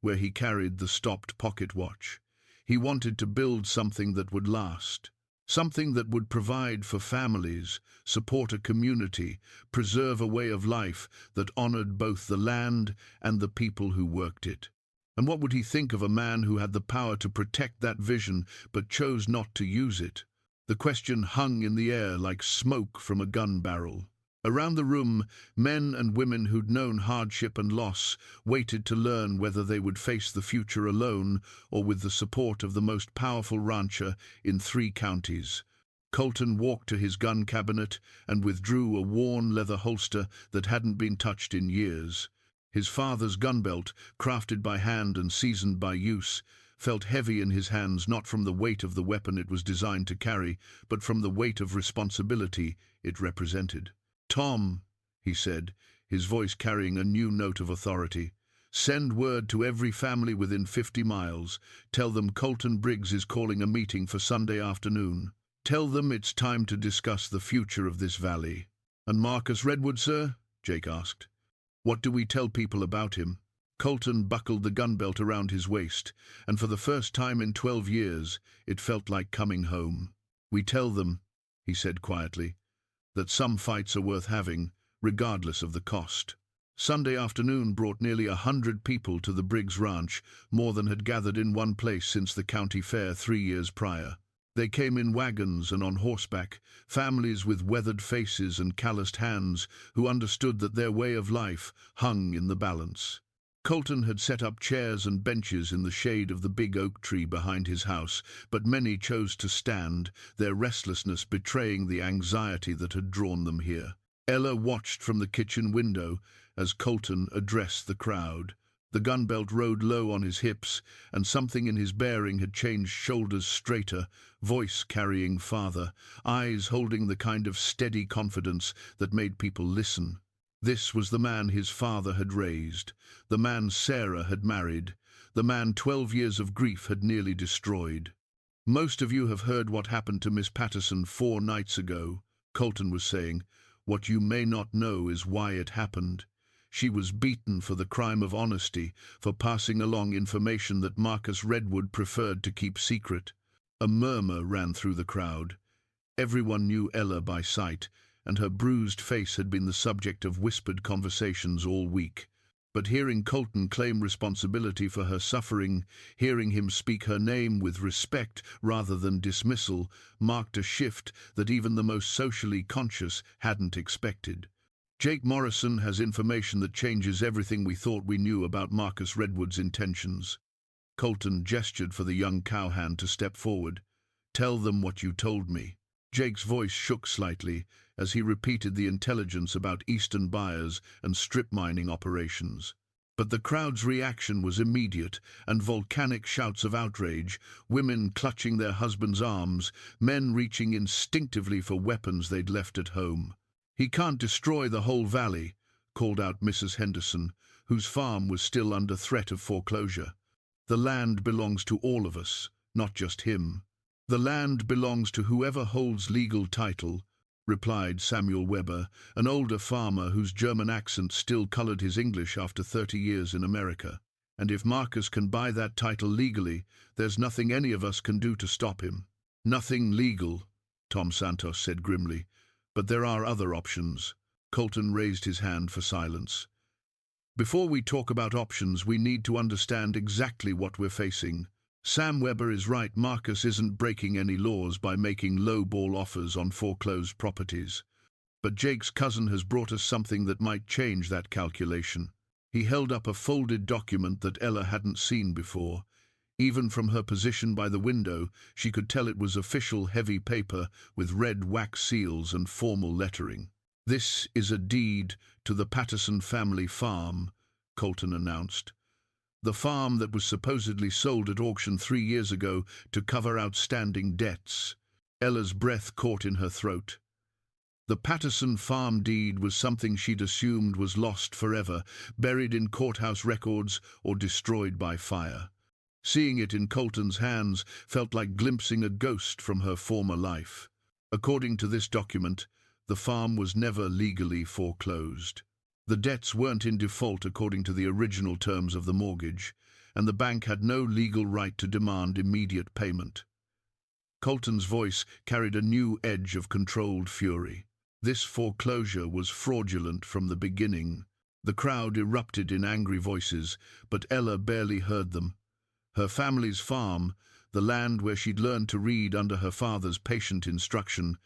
where he carried the stopped pocket watch. He wanted to build something that would last, something that would provide for families, support a community, preserve a way of life that honored both the land and the people who worked it. And what would he think of a man who had the power to protect that vision but chose not to use it? The question hung in the air like smoke from a gun barrel. Around the room, men and women who'd known hardship and loss waited to learn whether they would face the future alone or with the support of the most powerful rancher in 3 counties. Colton walked to his gun cabinet and withdrew a worn leather holster that hadn't been touched in years. His father's gun belt, crafted by hand and seasoned by use, felt heavy in his hands, not from the weight of the weapon it was designed to carry, but from the weight of responsibility it represented. "Tom," he said, his voice carrying a new note of authority, "send word to every family within 50 miles. Tell them Colton Briggs is calling a meeting for Sunday afternoon. Tell them it's time to discuss the future of this valley." "And Marcus Redwood, sir?" Jake asked. "What do we tell people about him?" Colton buckled the gun belt around his waist, and for the first time in 12 years, it felt like coming home. "We tell them," he said quietly, "that some fights are worth having, regardless of the cost." Sunday afternoon brought nearly 100 people to the Briggs Ranch, more than had gathered in one place since the county fair 3 years prior. They came in wagons and on horseback, families with weathered faces and calloused hands who understood that their way of life hung in the balance. Colton had set up chairs and benches in the shade of the big oak tree behind his house, but many chose to stand, their restlessness betraying the anxiety that had drawn them here. Ella watched from the kitchen window as Colton addressed the crowd. The gun belt rode low on his hips, and something in his bearing had changed, shoulders straighter, voice carrying farther, eyes holding the kind of steady confidence that made people listen. This was the man his father had raised, the man Sarah had married, the man 12 years of grief had nearly destroyed. Most of you have heard what happened to Miss Patterson 4 nights ago, Colton was saying. What you may not know is why it happened. She was beaten for the crime of honesty, for passing along information that Marcus Redwood preferred to keep secret. A murmur ran through the crowd. Everyone knew Ella by sight, and her bruised face had been the subject of whispered conversations all week. But hearing Colton claim responsibility for her suffering, hearing him speak her name with respect rather than dismissal, marked a shift that even the most socially conscious hadn't expected. Jake Morrison has information that changes everything we thought we knew about Marcus Redwood's intentions. Colton gestured for the young cowhand to step forward. Tell them what you told me. Jake's voice shook slightly as he repeated the intelligence about eastern buyers and strip mining operations. But the crowd's reaction was immediate, and volcanic shouts of outrage, women clutching their husbands' arms, men reaching instinctively for weapons they'd left at home. He can't destroy the whole valley, called out Mrs. Henderson, whose farm was still under threat of foreclosure. The land belongs to all of us, not just him. The land belongs to whoever holds legal title, replied Samuel Weber, an older farmer whose German accent still colored his English after 30 years in America. And if Marcus can buy that title legally, there's nothing any of us can do to stop him. Nothing legal, Tom Santos said grimly. But there are other options. Colton raised his hand for silence. Before we talk about options, we need to understand exactly what we're facing. Sam Weber is right. Marcus isn't breaking any laws by making low-ball offers on foreclosed properties. But Jake's cousin has brought us something that might change that calculation. He held up a folded document that Ella hadn't seen before. Even from her position by the window, she could tell it was official heavy paper with red wax seals and formal lettering. This is a deed to the Patterson family farm, Colton announced. The farm that was supposedly sold at auction 3 years ago to cover outstanding debts. Ella's breath caught in her throat. The Patterson farm deed was something she'd assumed was lost forever, buried in courthouse records or destroyed by fire. Seeing it in Colton's hands felt like glimpsing a ghost from her former life. According to this document, the farm was never legally foreclosed. The debts weren't in default according to the original terms of the mortgage, and the bank had no legal right to demand immediate payment. Colton's voice carried a new edge of controlled fury. This foreclosure was fraudulent from the beginning. The crowd erupted in angry voices, but Ella barely heard them. Her family's farm, the land where she'd learned to read under her father's patient instruction,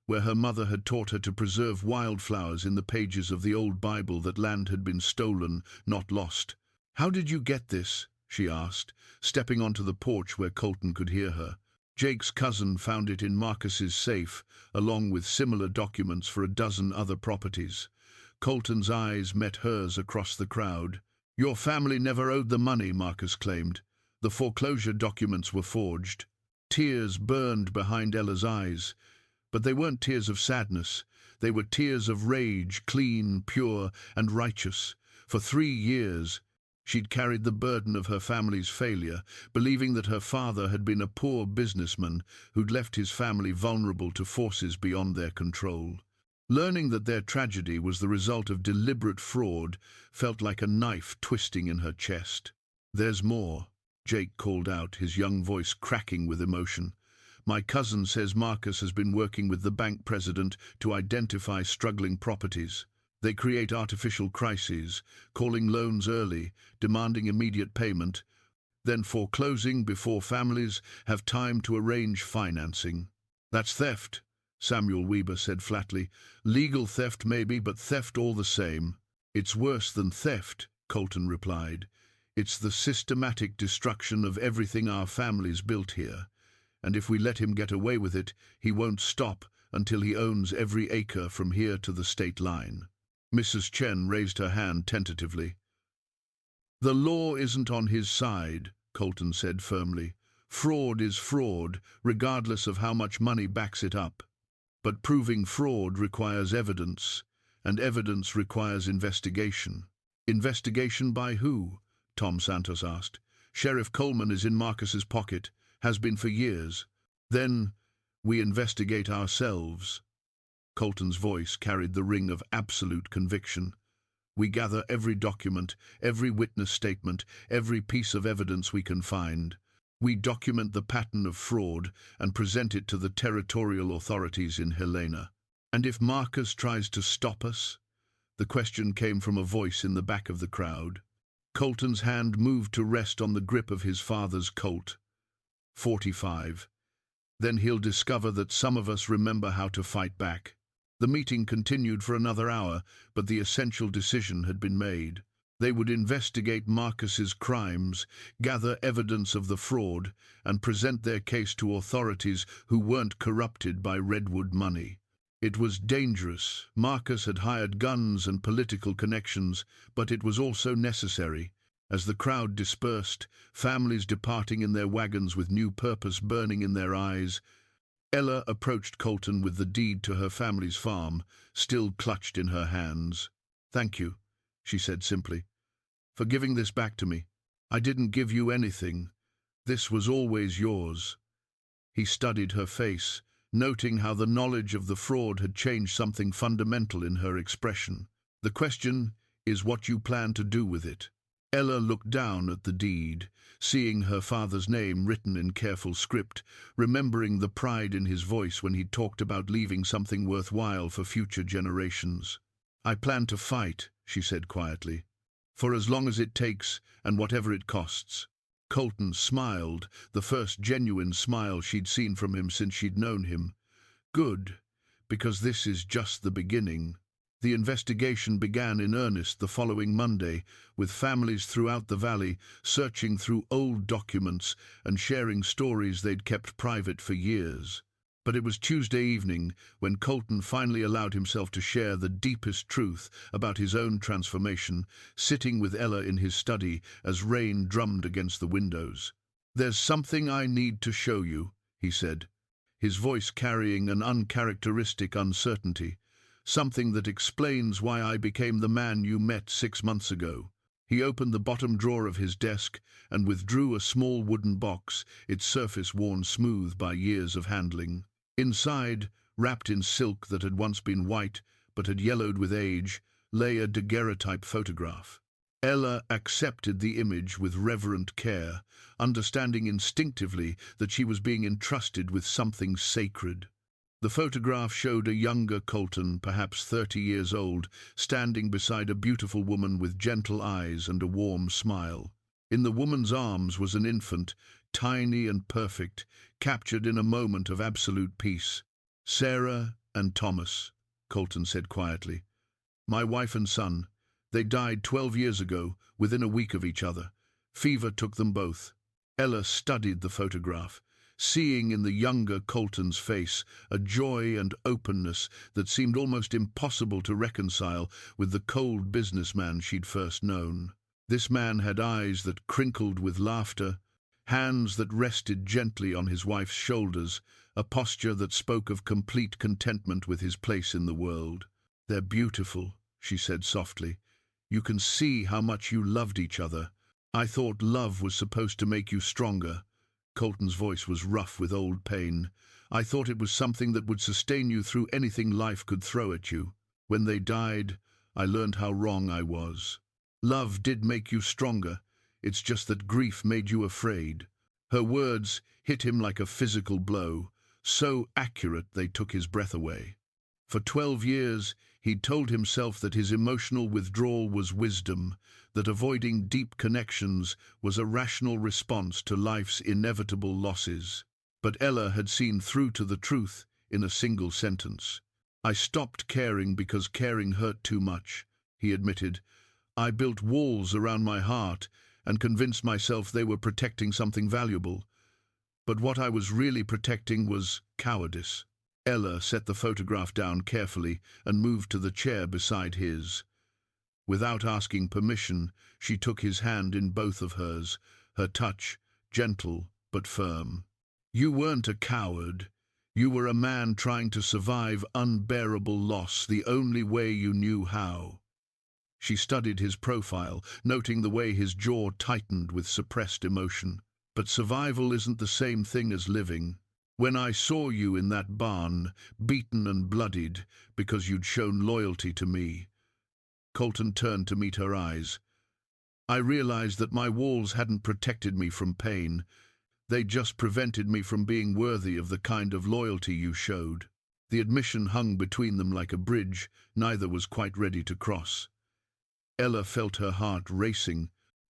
where her mother had taught her to preserve wildflowers in the pages of the old Bible, that land had been stolen, not lost. "How did you get this?" she asked, stepping onto the porch where Colton could hear her. Jake's cousin found it in Marcus's safe, along with similar documents for a dozen other properties. Colton's eyes met hers across the crowd. "Your family never owed the money," Marcus claimed. The foreclosure documents were forged. Tears burned behind Ella's eyes. But they weren't tears of sadness. They were tears of rage, clean, pure, and righteous. For 3 years, she'd carried the burden of her family's failure, believing that her father had been a poor businessman who'd left his family vulnerable to forces beyond their control. Learning that their tragedy was the result of deliberate fraud felt like a knife twisting in her chest. "There's more," Jake called out, his young voice cracking with emotion. "My cousin says Marcus has been working with the bank president to identify struggling properties. They create artificial crises, calling loans early, demanding immediate payment, then foreclosing before families have time to arrange financing. That's theft," Samuel Weber said flatly. "Legal theft maybe, but theft all the same." "It's worse than theft," Colton replied. "It's the systematic destruction of everything our family's built here. And if we let him get away with it, he won't stop until he owns every acre from here to the state line." Mrs. Chen raised her hand tentatively. "The law isn't on his side," Colton said firmly. "Fraud is fraud, regardless of how much money backs it up. But proving fraud requires evidence, and evidence requires investigation." "Investigation by who?" Tom Santos asked. "Sheriff Coleman is in Marcus's pocket. Has been for years. Then we investigate ourselves. Colton's voice carried the ring of absolute conviction. We gather every document, every witness statement, every piece of evidence we can find. We document the pattern of fraud and present it to the territorial authorities in Helena. And if Marcus tries to stop us? The question came from a voice in the back of the crowd. Colton's hand moved to rest on the grip of his father's Colt. 45. Then he'll discover that some of us remember how to fight back. The meeting continued for another hour, but the essential decision had been made. They would investigate Marcus's crimes, gather evidence of the fraud, and present their case to authorities who weren't corrupted by redwood money. It was dangerous. Marcus had hired guns and political connections, but it was also necessary. As the crowd dispersed, families departing in their wagons with new purpose burning in their eyes, Ella approached Colton with the deed to her family's farm, still clutched in her hands. "Thank you," she said simply, "for giving this back to me. I didn't give you anything. This was always yours." He studied her face, noting how the knowledge of the fraud had changed something fundamental in her expression. "The question is what you plan to do with it." Ella looked down at the deed, seeing her father's name written in careful script, remembering the pride in his voice when he talked about leaving something worthwhile for future generations. "I plan to fight," she said quietly, "for as long as it takes and whatever it costs." Colton smiled, the first genuine smile she'd seen from him since she'd known him. "Good, because this is just the beginning." The investigation began in earnest the following Monday, with families throughout the valley searching through old documents and sharing stories they'd kept private for years. But it was Tuesday evening when Colton finally allowed himself to share the deepest truth about his own transformation, sitting with Ella in his study as rain drummed against the windows. "There's something I need to show you," he said, his voice carrying an uncharacteristic uncertainty. "Something that explains why I became the man you met 6 months ago." He opened the bottom drawer of his desk and withdrew a small wooden box, its surface worn smooth by years of handling. Inside, wrapped in silk that had once been white but had yellowed with age, lay a daguerreotype photograph. Ella accepted the image with reverent care, understanding instinctively that she was being entrusted with something sacred. The photograph showed a younger Colton, perhaps 30 years old, standing beside a beautiful woman with gentle eyes and a warm smile. In the woman's arms was an infant, tiny and perfect, captured in a moment of absolute peace. "Sarah and Thomas," Colton said quietly. "My wife and son. They died 12 years ago, within a week of each other. Fever took them both." Ella studied the photograph, seeing in the younger Colton's face a joy and openness that seemed almost impossible to reconcile with the cold businessman she'd first known. This man had eyes that crinkled with laughter, hands that rested gently on his wife's shoulders, a posture that spoke of complete contentment with his place in the world. "They're beautiful," she said softly. "You can see how much you loved each other. I thought love was supposed to make you stronger." Colton's voice was rough with old pain. "I thought it was something that would sustain you through anything life could throw at you. When they died, I learned how wrong I was. Love did make you stronger. It's just that grief made you afraid." Her words hit him like a physical blow, so accurate they took his breath away. For 12 years, he'd told himself that his emotional withdrawal was wisdom, that avoiding deep connections was a rational response to life's inevitable losses. But Ella had seen through to the truth in a single sentence. "I stopped caring because caring hurt too much," he admitted. "I built walls around my heart and convinced myself they were protecting something valuable. But what I was really protecting was cowardice." Ella set the photograph down carefully and moved to the chair beside his. Without asking permission, she took his hand in both of hers, her touch gentle but firm. "You weren't a coward. You were a man trying to survive unbearable loss the only way you knew how." She studied his profile, noting the way his jaw tightened with suppressed emotion. But survival isn't the same thing as living. When I saw you in that barn, beaten and bloodied because you'd shown loyalty to me," Colton turned to meet her eyes, "I realized that my walls hadn't protected me from pain. They just prevented me from being worthy of the kind of loyalty you showed." The admission hung between them like a bridge neither was quite ready to cross. Ella felt her heart racing,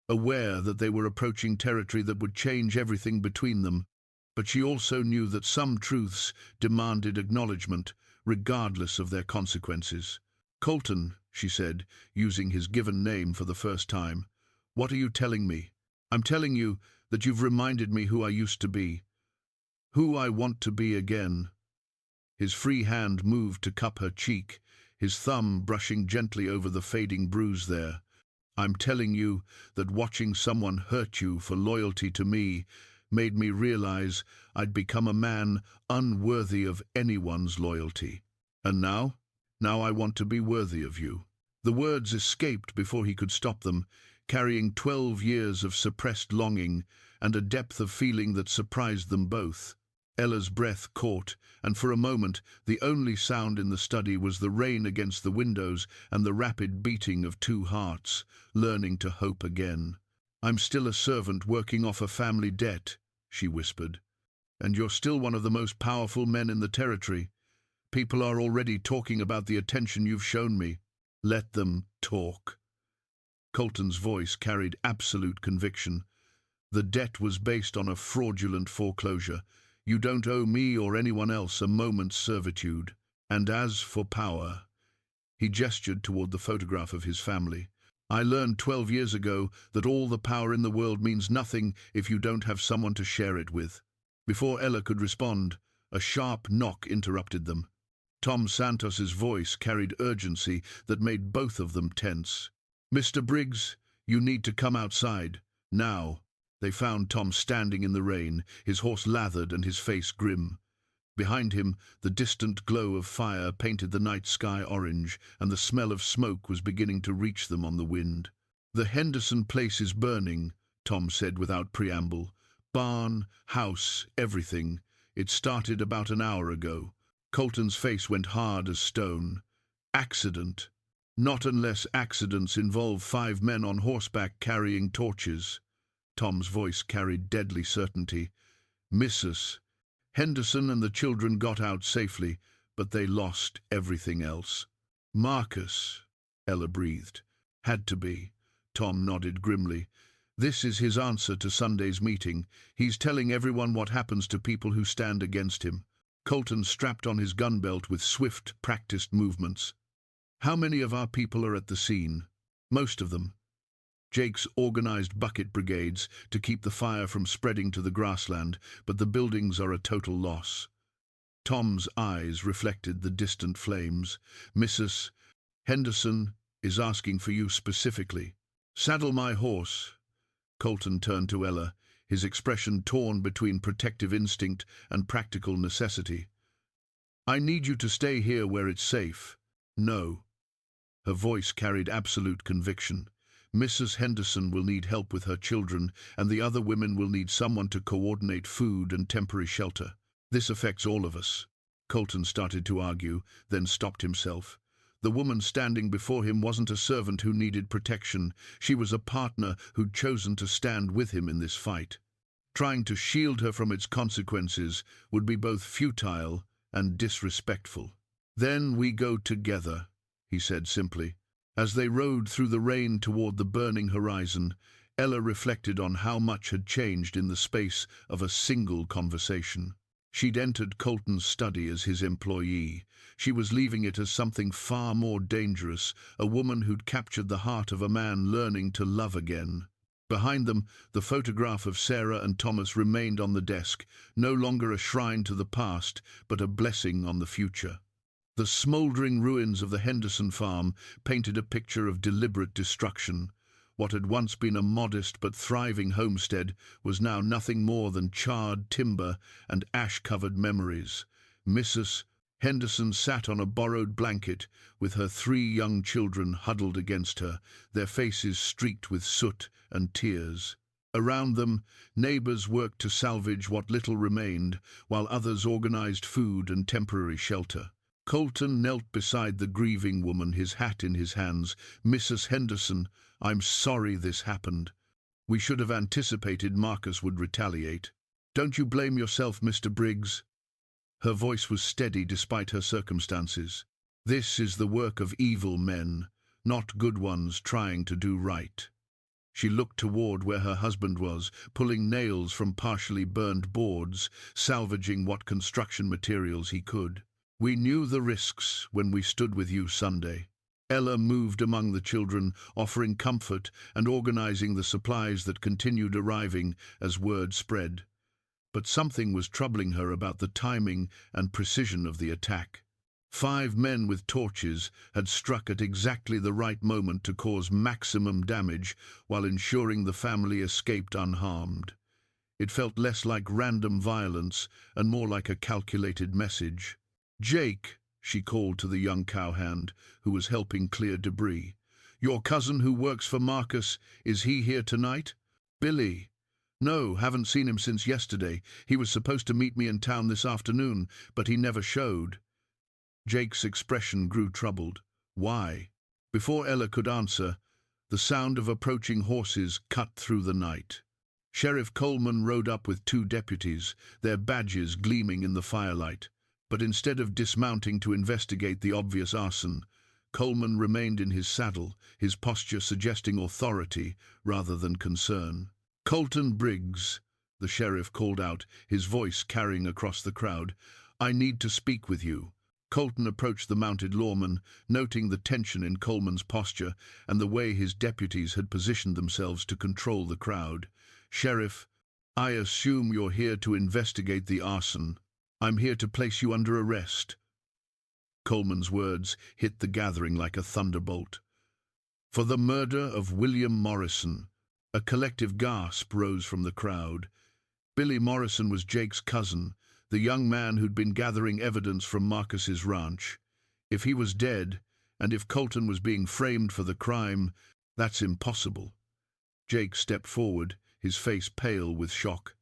aware that they were approaching territory that would change everything between them, but she also knew that some truths demanded acknowledgement, regardless of their consequences. "Colton," she said, using his given name for the first time, "what are you telling me?" "I'm telling you that you've reminded me who I used to be, who I want to be again." His free hand moved to cup her cheek, his thumb brushing gently over the fading bruise there. "I'm telling you that watching someone hurt you for loyalty to me made me realize I'd become a man unworthy of anyone's loyalty. And now I want to be worthy of you." The words escaped before he could stop them, carrying 12 years of suppressed longing and a depth of feeling that surprised them both. Ella's breath caught, and for a moment the only sound in the study was the rain against the windows and the rapid beating of two hearts, learning to hope again. "I'm still a servant working off a family debt," she whispered. "And you're still one of the most powerful men in the territory. People are already talking about the attention you've shown me." "Let them talk." Colton's voice carried absolute conviction. "The debt was based on a fraudulent foreclosure. You don't owe me or anyone else a moment's servitude. And as for power," he gestured toward the photograph of his family, "I learned 12 years ago that all the power in the world means nothing if you don't have someone to share it with." Before Ella could respond, a sharp knock interrupted them. Tom Santos's voice carried urgency that made both of them tense. "Mr. Briggs, you need to come outside. Now." They found Tom standing in the rain, his horse lathered and his face grim. Behind him, the distant glow of fire painted the night sky orange, and the smell of smoke was beginning to reach them on the wind. "The Henderson place is burning," Tom said without preamble. "Barn, house, everything. It started about an hour ago." Colton's face went hard as stone. "Accident." "Not unless accidents involve 5 men on horseback carrying torches." Tom's voice carried deadly certainty. "Mrs. Henderson and the children got out safely, but they lost everything else." "Marcus," Ella breathed. "Had to be." Tom nodded grimly. "This is his answer to Sunday's meeting. He's telling everyone what happens to people who stand against him." Colton strapped on his gun belt with swift, practiced movements. "How many of our people are at the scene?" "Most of them. Jake's organized bucket brigades to keep the fire from spreading to the grassland, but the buildings are a total loss." Tom's eyes reflected the distant flames. "Mrs. Henderson is asking for you specifically." "Saddle my horse." Colton turned to Ella, his expression torn between protective instinct and practical necessity. "I need you to stay here where it's safe." "No." Her voice carried absolute conviction. "Mrs. Henderson will need help with her children, and the other women will need someone to coordinate food and temporary shelter. This affects all of us." Colton started to argue, then stopped himself. The woman standing before him wasn't a servant who needed protection. She was a partner who'd chosen to stand with him in this fight. Trying to shield her from its consequences would be both futile and disrespectful. "Then we go together," he said simply. As they rode through the rain toward the burning horizon, Ella reflected on how much had changed in the space of a single conversation. She'd entered Colton's study as his employee. She was leaving it as something far more dangerous, a woman who'd captured the heart of a man learning to love again. Behind them, the photograph of Sarah and Thomas remained on the desk, no longer a shrine to the past, but a blessing on the future. The smoldering ruins of the Henderson farm painted a picture of deliberate destruction. What had once been a modest but thriving homestead was now nothing more than charred timber and ash-covered memories. Mrs. Henderson sat on a borrowed blanket, with her 3 young children huddled against her, their faces streaked with soot and tears. Around them, neighbors worked to salvage what little remained, while others organized food and temporary shelter. Colton knelt beside the grieving woman, his hat in his hands. "Mrs. Henderson, I'm sorry this happened. We should have anticipated Marcus would retaliate. Don't you blame yourself, Mr. Briggs." Her voice was steady despite her circumstances. "This is the work of evil men, not good ones trying to do right." She looked toward where her husband was, pulling nails from partially burned boards, salvaging what construction materials he could. "We knew the risks when we stood with you Sunday." Ella moved among the children, offering comfort and organizing the supplies that continued arriving as word spread. But something was troubling her about the timing and precision of the attack. 5 men with torches had struck at exactly the right moment to cause maximum damage while ensuring the family escaped unharmed. It felt less like random violence and more like a calculated message. "Jake," she called to the young cowhand, who was helping clear debris. "Your cousin who works for Marcus, is he here tonight?" "Billy." "No, haven't seen him since yesterday. He was supposed to meet me in town this afternoon, but he never showed." Jake's expression grew troubled. "Why?" Before Ella could answer, the sound of approaching horses cut through the night. Sheriff Coleman rode up with 2 deputies, their badges gleaming in the firelight. But instead of dismounting to investigate the obvious arson, Coleman remained in his saddle, his posture suggesting authority rather than concern. "Colton Briggs," the sheriff called out, his voice carrying across the crowd. "I need to speak with you." Colton approached the mounted lawman, noting the tension in Coleman's posture and the way his deputies had positioned themselves to control the crowd. "Sheriff, I assume you're here to investigate the arson. I'm here to place you under arrest." Coleman's words hit the gathering like a thunderbolt. "For the murder of William Morrison." A collective gasp rose from the crowd. Billy Morrison was Jake's cousin, the young man who'd been gathering evidence from Marcus's ranch. If he was dead, and if Colton was being framed for the crime, that's impossible. Jake stepped forward, his face pale with shock.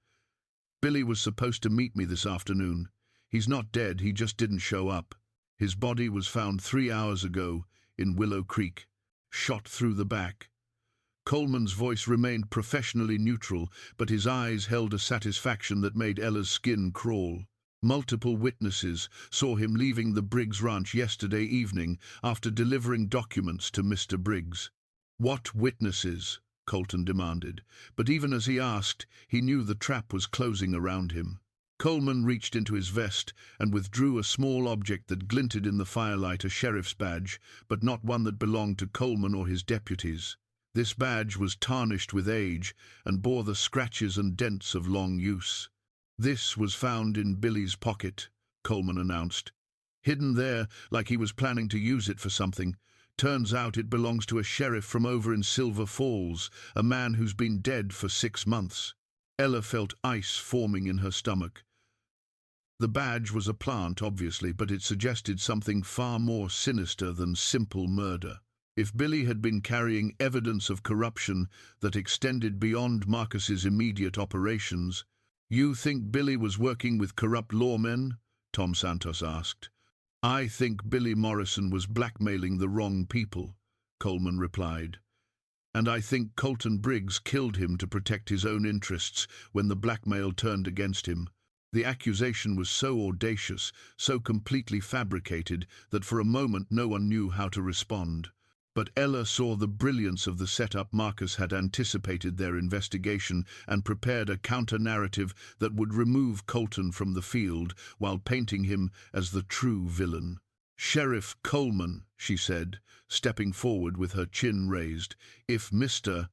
"Billy was supposed to meet me this afternoon. He's not dead, he just didn't show up. His body was found 3 hours ago in Willow Creek, shot through the back." Coleman's voice remained professionally neutral, but his eyes held a satisfaction that made Ella's skin crawl. Multiple witnesses saw him leaving the Briggs ranch yesterday evening after delivering documents to Mr. Briggs. "What witnesses?" Colton demanded, but even as he asked, he knew the trap was closing around him. Coleman reached into his vest and withdrew a small object that glinted in the firelight, a sheriff's badge, but not one that belonged to Coleman or his deputies. This badge was tarnished with age and bore the scratches and dents of long use. "This was found in Billy's pocket," Coleman announced. "Hidden there like he was planning to use it for something. Turns out it belongs to a sheriff from over in Silver Falls, a man who's been dead for 6 months. Ella felt ice forming in her stomach. The badge was a plant, obviously, but it suggested something far more sinister than simple murder. If Billy had been carrying evidence of corruption that extended beyond Marcus's immediate operations— "You think Billy was working with corrupt lawmen?" Tom Santos asked. "I think Billy Morrison was blackmailing the wrong people," Coleman replied. "And I think Colton Briggs killed him to protect his own interests when the blackmail turned against him." The accusation was so audacious, so completely fabricated, that for a moment no one knew how to respond. But Ella saw the brilliance of the setup. Marcus had anticipated their investigation and prepared a counter-narrative that would remove Colton from the field while painting him as the true villain. "Sheriff Coleman," she said, stepping forward with her chin raised, "if Mr.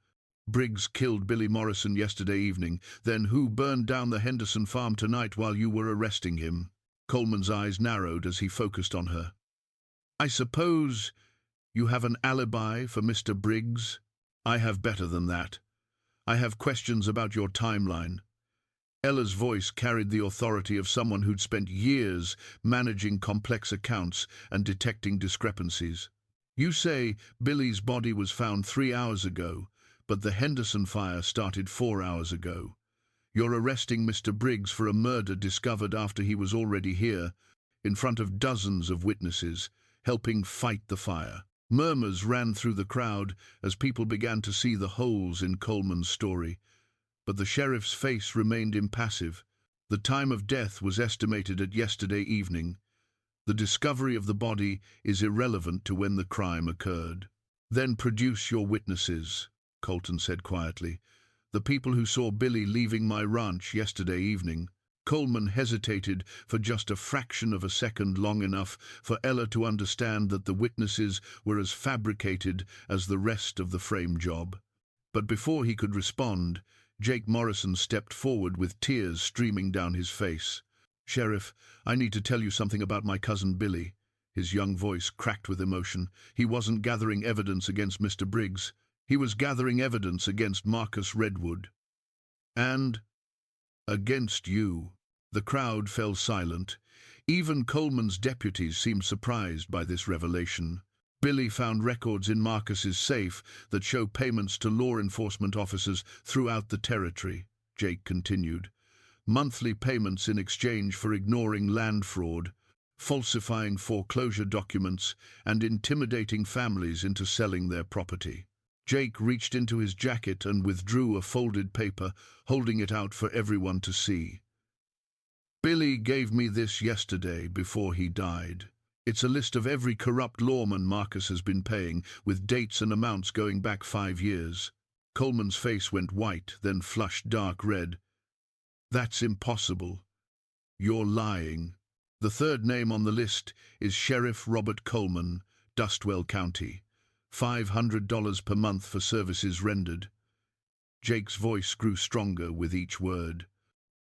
Briggs killed Billy Morrison yesterday evening, then who burned down the Henderson farm tonight while you were arresting him?" Coleman's eyes narrowed as he focused on her. "I suppose you have an alibi for Mr. Briggs?" "I have better than that. I have questions about your timeline." Ella's voice carried the authority of someone who'd spent years managing complex accounts and detecting discrepancies. "You say Billy's body was found 3 hours ago, But the Henderson fire started 4 hours ago. You're arresting Mr. Briggs for a murder discovered after he was already here, in front of dozens of witnesses, helping fight the fire. Murmurs ran through the crowd as people began to see the holes in Coleman's story. But the sheriff's face remained impassive. The time of death was estimated at yesterday evening. The discovery of the body is irrelevant to when the crime occurred. Then produce your witnesses, Colton said quietly. The people who saw Billy leaving my ranch yesterday evening. Coleman hesitated for just a fraction of a second, long enough for Ella to understand that the witnesses were as fabricated as the rest of the frame job. But before he could respond, Jake Morrison stepped forward with tears streaming down his face. "Sheriff, I need to tell you something about my cousin Billy." His young voice cracked with emotion. He wasn't gathering evidence against Mr. Briggs. He was gathering evidence against Marcus Redwood. And against you. The crowd fell silent. Even Coleman's deputies seemed surprised by this revelation. Billy found records in Marcus's safe that show payments to law enforcement officers throughout the territory, Jake continued. Monthly payments in exchange for ignoring land fraud, falsifying foreclosure documents, and intimidating families into selling their property. Jake reached into his jacket and withdrew a folded paper, holding it out for everyone to see. "Billy gave me this yesterday before he died. It's a list of every corrupt lawman Marcus has been paying, with dates and amounts going back 5 years. Coleman's face went white, then flushed dark red. "That's impossible. You're lying. The third name on the list is Sheriff Robert Coleman, Dustwell County. $500 per month for services rendered." Jake's voice grew stronger with each word.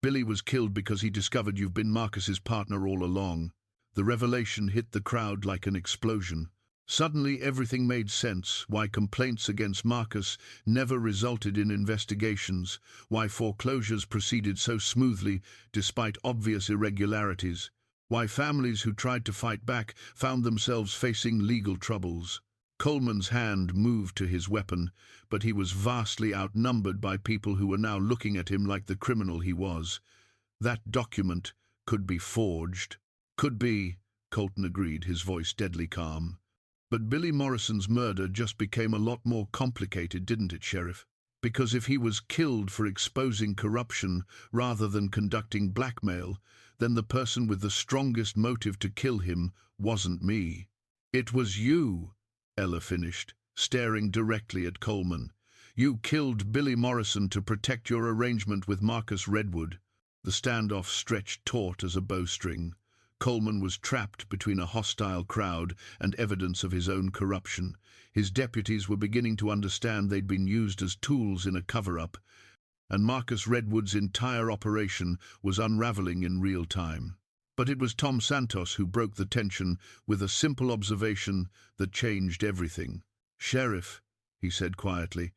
"Billy was killed because he discovered you've been Marcus's partner all along." The revelation hit the crowd like an explosion. Suddenly everything made sense: why complaints against Marcus never resulted in investigations, why foreclosures proceeded so smoothly despite obvious irregularities, why families who tried to fight back found themselves facing legal troubles. Coleman's hand moved to his weapon, but he was vastly outnumbered by people who were now looking at him like the criminal he was. "That document could be forged." "Could be," Colton agreed, his voice deadly calm. "But Billy Morrison's murder just became a lot more complicated, didn't it, Sheriff? Because if he was killed for exposing corruption rather than conducting blackmail, then the person with the strongest motive to kill him wasn't me. It was you," Ella finished, staring directly at Coleman. "You killed Billy Morrison to protect your arrangement with Marcus Redwood." The standoff stretched taut as a bowstring. Coleman was trapped between a hostile crowd and evidence of his own corruption. His deputies were beginning to understand they'd been used as tools in a cover-up, and Marcus Redwood's entire operation was unraveling in real time. But it was Tom Santos who broke the tension with a simple observation that changed everything. "Sheriff," he said quietly,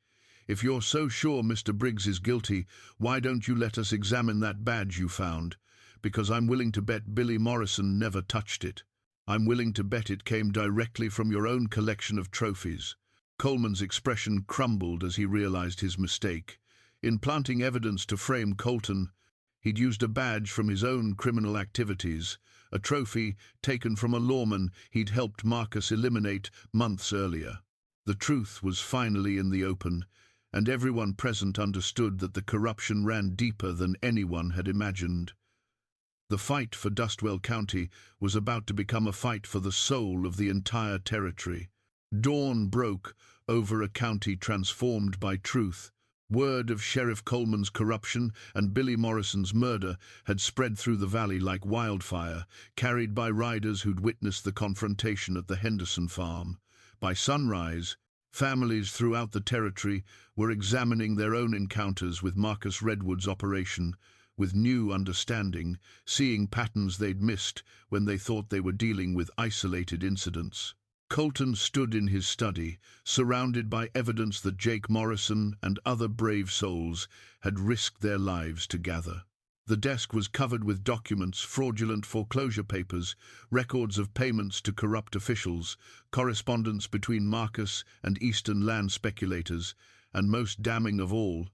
"if you're so sure Mr. Briggs is guilty, why don't you let us examine that badge you found? Because I'm willing to bet Billy Morrison never touched it. I'm willing to bet it came directly from your own collection of trophies." Coleman's expression crumbled as he realized his mistake. In planting evidence to frame Colton, he'd used a badge from his own criminal activities, a trophy taken from a lawman he'd helped Marcus eliminate months earlier. The truth was finally in the open, and everyone present understood that the corruption ran deeper than anyone had imagined. The fight for Dustwell County was about to become a fight for the soul of the entire territory. Dawn broke over a county transformed by truth. Word of Sheriff Coleman's corruption and Billy Morrison's murder had spread through the valley like wildfire, carried by riders who'd witnessed the confrontation at the Henderson farm. By sunrise, families throughout the territory were examining their own encounters with Marcus Redwood's operation with new understanding, seeing patterns they'd missed when they thought they were dealing with isolated incidents. Colton stood in his study, surrounded by evidence that Jake Morrison and other brave souls had risked their lives to gather. The desk was covered with documents, fraudulent foreclosure papers, records of payments to corrupt officials, correspondence between Marcus and Eastern land speculators, and most damning of all,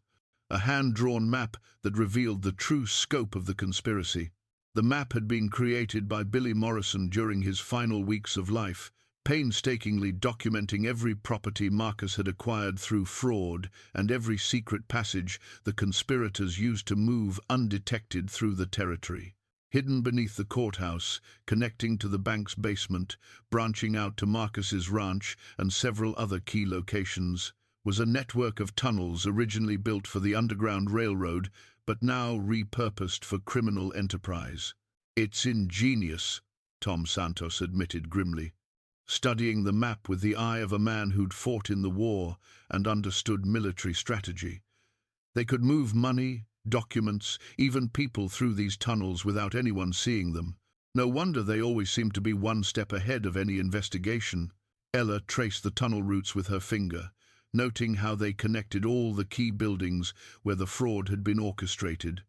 a hand-drawn map that revealed the true scope of the conspiracy. The map had been created by Billy Morrison during his final weeks of life, painstakingly documenting every property Marcus had acquired through fraud and every secret passage the conspirators used to move undetected through the territory. Hidden beneath the courthouse, connecting to the bank's basement, branching out to Marcus's ranch and several other key locations, was a network of tunnels originally built for the Underground Railroad, but now repurposed for criminal enterprise. "It's ingenious," Tom Santos admitted grimly, studying the map with the eye of a man who'd fought in the war and understood military strategy. They could move money, documents, even people through these tunnels without anyone seeing them. No wonder they always seemed to be one step ahead of any investigation. Ella traced the tunnel routes with her finger, noting how they connected all the key buildings where the fraud had been orchestrated.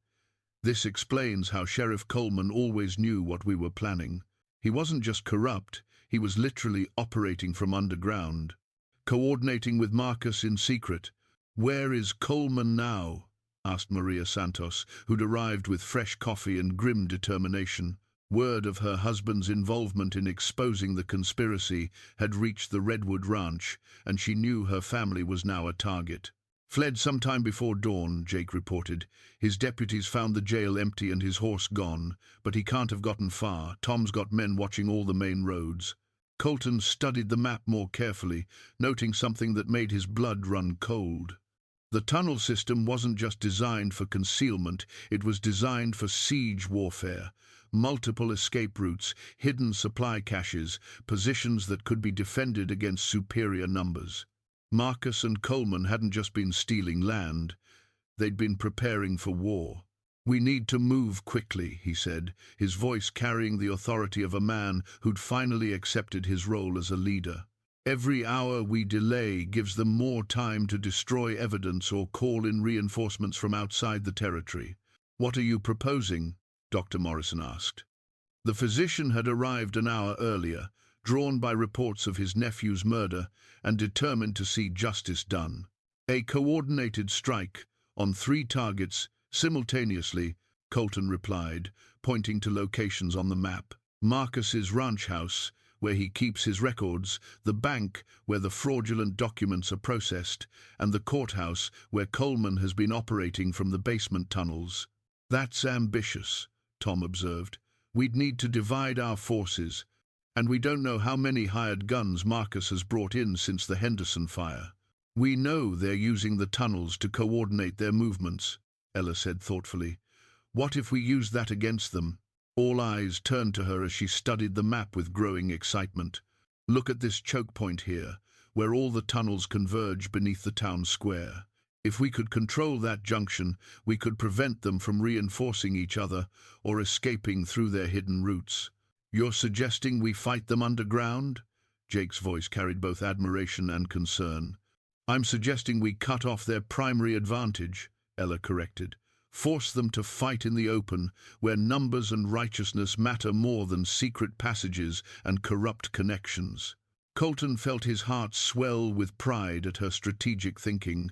"This explains how Sheriff Coleman always knew what we were planning. He wasn't just corrupt, he was literally operating from underground, coordinating with Marcus in secret." "Where is Coleman now?" asked Maria Santos, who'd arrived with fresh coffee and grim determination. Word of her husband's involvement in exposing the conspiracy had reached the Redwood Ranch, and she knew her family was now a target. "Fled sometime before dawn," Jake reported. "His deputies found the jail empty and his horse gone, but he can't have gotten far. Tom's got men watching all the main roads." Colton studied the map more carefully, noting something that made his blood run cold. The tunnel system wasn't just designed for concealment, it was designed for siege warfare. Multiple escape routes, hidden supply caches, positions that could be defended against superior numbers. Marcus and Coleman hadn't just been stealing land, they'd been preparing for war. "We need to move quickly," he said, his voice carrying the authority of a man who'd finally accepted his role as a leader. "Every hour we delay gives them more time to destroy evidence or call in reinforcements from outside the territory." "What are you proposing?" Dr. Morrison asked. The physician had arrived an hour earlier, drawn by reports of his nephew's murder and determined to see justice done. "A coordinated strike on 3 targets simultaneously," Colton replied, pointing to locations on the map. "Marcus's ranch house, where he keeps his records, the bank, where the fraudulent documents are processed, and the courthouse, where Coleman has been operating from the basement tunnels." "That's ambitious," Tom observed. "We'd need to divide our forces, and we don't know how many hired guns Marcus has brought in since the Henderson fire." "We know they're using the tunnels to coordinate their movements," Ella said thoughtfully. "What if we use that against them?" All eyes turned to her as she studied the map with growing excitement. "Look at this choke point here, where all the tunnels converge beneath the town square. If we could control that junction, we could prevent them from reinforcing each other or escaping through their hidden routes." "You're suggesting we fight them underground?" Jake's voice carried both admiration and concern. "I'm suggesting we cut off their primary advantage," Ella corrected. "Force them to fight in the open, where numbers and righteousness matter more than secret passages and corrupt connections." Colton felt his heart swell with pride at her strategic thinking.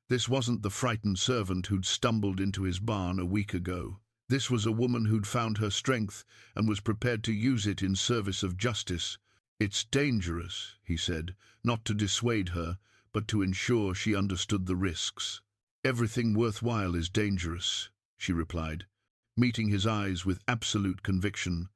This wasn't the frightened servant who'd stumbled into his barn a week ago. This was a woman who'd found her strength and was prepared to use it in service of justice. "It's dangerous," he said, not to dissuade her, but to ensure she understood the risks. "Everything worthwhile is dangerous," she replied, meeting his eyes with absolute conviction.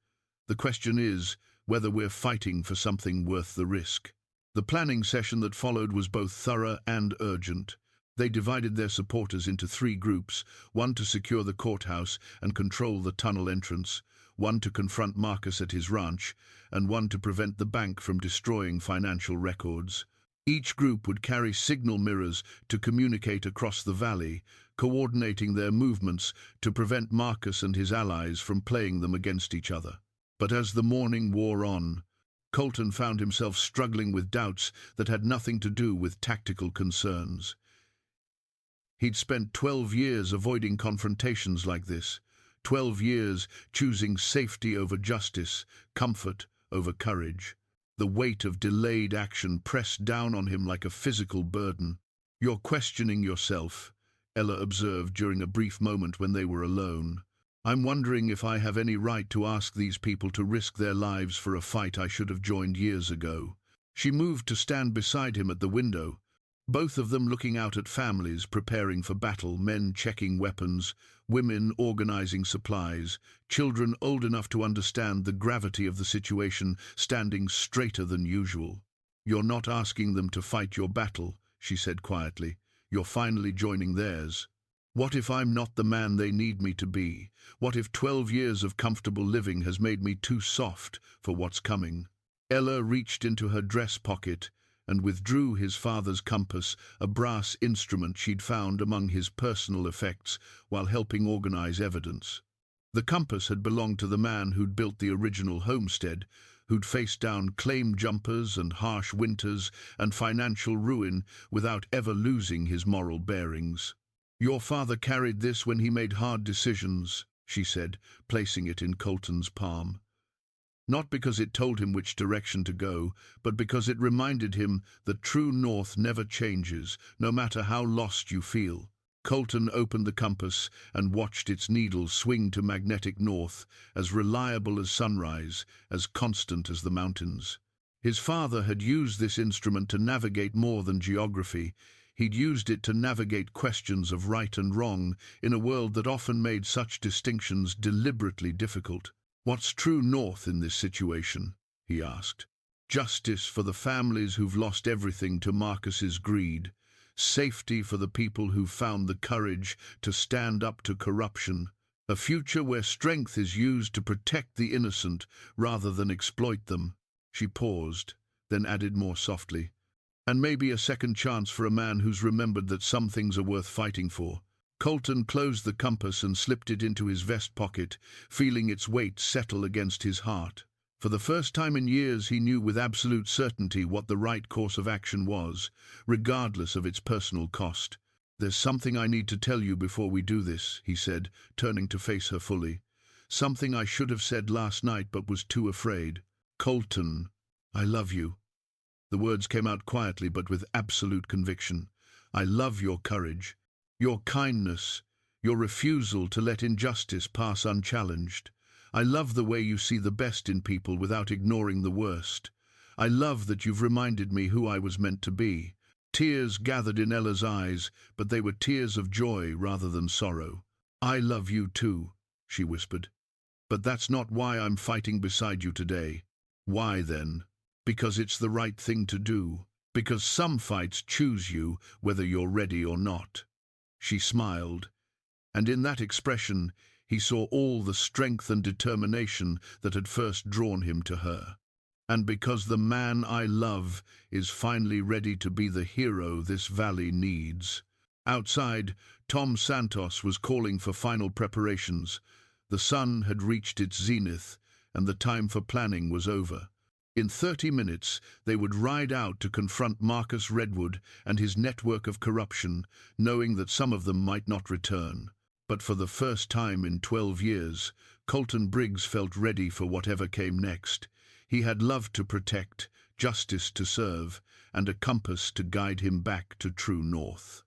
"The question is whether we're fighting for something worth the risk." The planning session that followed was both thorough and urgent. They divided their supporters into 3 groups, one to secure the courthouse and control the tunnel entrance, one to confront Marcus at his ranch, and one to prevent the bank from destroying financial records. Each group would carry signal mirrors to communicate across the valley, coordinating their movements to prevent Marcus and his allies from playing them against each other. But as the morning wore on, Colton found himself struggling with doubts that had nothing to do with tactical concerns. He'd spent 12 years avoiding confrontations like this, 12 years choosing safety over justice, comfort over courage. The weight of delayed action pressed down on him like a physical burden. "You're questioning yourself," Ella observed during a brief moment when they were alone. "I'm wondering if I have any right to ask these people to risk their lives for a fight I should have joined years ago." She moved to stand beside him at the window, both of them looking out at families preparing for battle, men checking weapons, women organizing supplies, children old enough to understand the gravity of the situation standing straighter than usual. "You're not asking them to fight your battle," she said quietly. "You're finally joining theirs. What if I'm not the man they need me to be? What if 12 years of comfortable living has made me too soft for what's coming?" Ella reached into her dress pocket and withdrew his father's compass, a brass instrument she'd found among his personal effects while helping organize evidence. The compass had belonged to the man who'd built the original homestead, who'd faced down claim jumpers and harsh winters and financial ruin without ever losing his moral bearings. "Your father carried this when he made hard decisions," she said, placing it in Colton's palm. Not because it told him which direction to go, but because it reminded him that true north never changes, no matter how lost you feel. Colton opened the compass and watched its needle swing to magnetic north, as reliable as sunrise, as constant as the mountains. His father had used this instrument to navigate more than geography. He'd used it to navigate questions of right and wrong in a world that often made such distinctions deliberately difficult. "What's true north in this situation?" he asked. "Justice for the families who've lost everything to Marcus's greed. Safety for the people who've found the courage to stand up to corruption. A future where strength is used to protect the innocent rather than exploit them." She paused, then added more softly, "And maybe a second chance for a man who's remembered that some things are worth fighting for." Colton closed the compass and slipped it into his vest pocket, feeling its weight settle against his heart. For the first time in years he knew with absolute certainty what the right course of action was, regardless of its personal cost. "There's something I need to tell you before we do this," he said, turning to face her fully. "Something I should have said last night but was too afraid. Colton, I love you." The words came out quietly but with absolute conviction. "I love your courage, your kindness, your refusal to let injustice pass unchallenged. I love the way you see the best in people without ignoring the worst. I love that you've reminded me who I was meant to be." Tears gathered in Ella's eyes, but they were tears of joy rather than sorrow. "I love you too," she whispered. "But that's not why I'm fighting beside you today." "Why then?" "Because it's the right thing to do. Because some fights choose you, whether you're ready or not." She smiled, and in that expression he saw all the strength and determination that had first drawn him to her. "And because the man I love is finally ready to be the hero this valley needs." Outside, Tom Santos was calling for final preparations. The sun had reached its zenith, and the time for planning was over. In 30 minutes, they would ride out to confront Marcus Redwood and his network of corruption, knowing that some of them might not return. But for the first time in 12 years, Colton Briggs felt ready for whatever came next. He had love to protect, justice to serve, and a compass to guide him back to true north.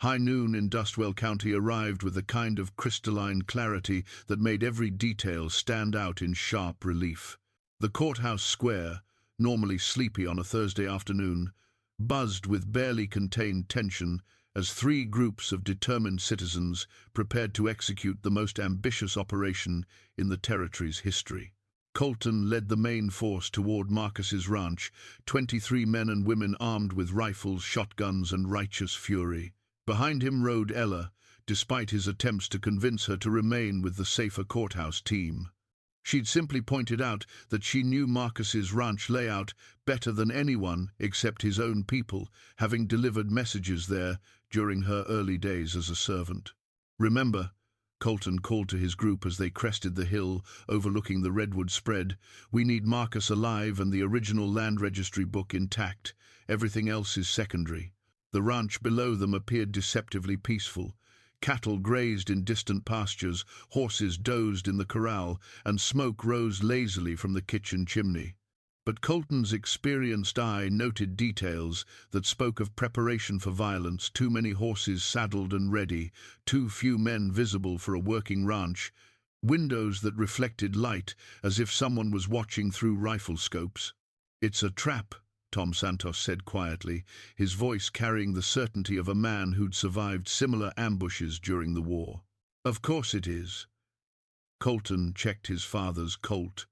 High noon in Dustwell County arrived with a kind of crystalline clarity that made every detail stand out in sharp relief. The courthouse square, normally sleepy on a Thursday afternoon, buzzed with barely contained tension as 3 groups of determined citizens prepared to execute the most ambitious operation in the territory's history. Colton led the main force toward Marcus's ranch, 23 men and women armed with rifles, shotguns, and righteous fury. Behind him rode Ella, despite his attempts to convince her to remain with the safer courthouse team. She'd simply pointed out that she knew Marcus's ranch layout better than anyone except his own people, having delivered messages there during her early days as a servant. "Remember," Colton called to his group as they crested the hill overlooking the redwood spread, "we need Marcus alive and the original land registry book intact. Everything else is secondary." The ranch below them appeared deceptively peaceful. Cattle grazed in distant pastures, horses dozed in the corral, and smoke rose lazily from the kitchen chimney. But Colton's experienced eye noted details that spoke of preparation for violence: too many horses saddled and ready, too few men visible for a working ranch, windows that reflected light as if someone was watching through rifle scopes. "It's a trap," Tom Santos said quietly, his voice carrying the certainty of a man who'd survived similar ambushes during the war. "Of course it is." Colton checked his father's Colt.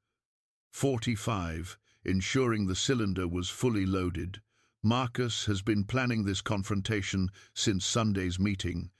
.45, ensuring the cylinder was fully loaded. "Marcus has been planning this confrontation since Sunday's meeting.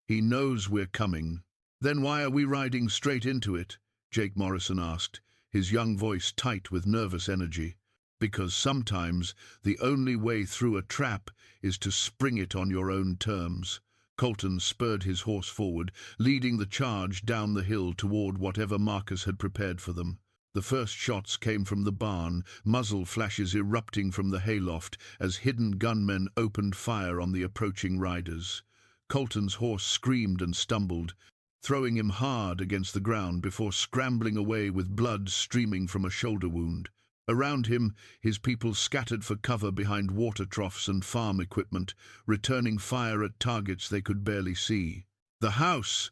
He knows we're coming." "Then why are we riding straight into it?" Jake Morrison asked, his young voice tight with nervous energy. "Because sometimes the only way through a trap is to spring it on your own terms." Colton spurred his horse forward, leading the charge down the hill toward whatever Marcus had prepared for them. The first shots came from the barn, muzzle flashes erupting from the hayloft as hidden gunmen opened fire on the approaching riders. Colton's horse screamed and stumbled, throwing him hard against the ground before scrambling away with blood streaming from a shoulder wound. Around him, his people scattered for cover behind water troughs and farm equipment, returning fire at targets they could barely see. "The house!"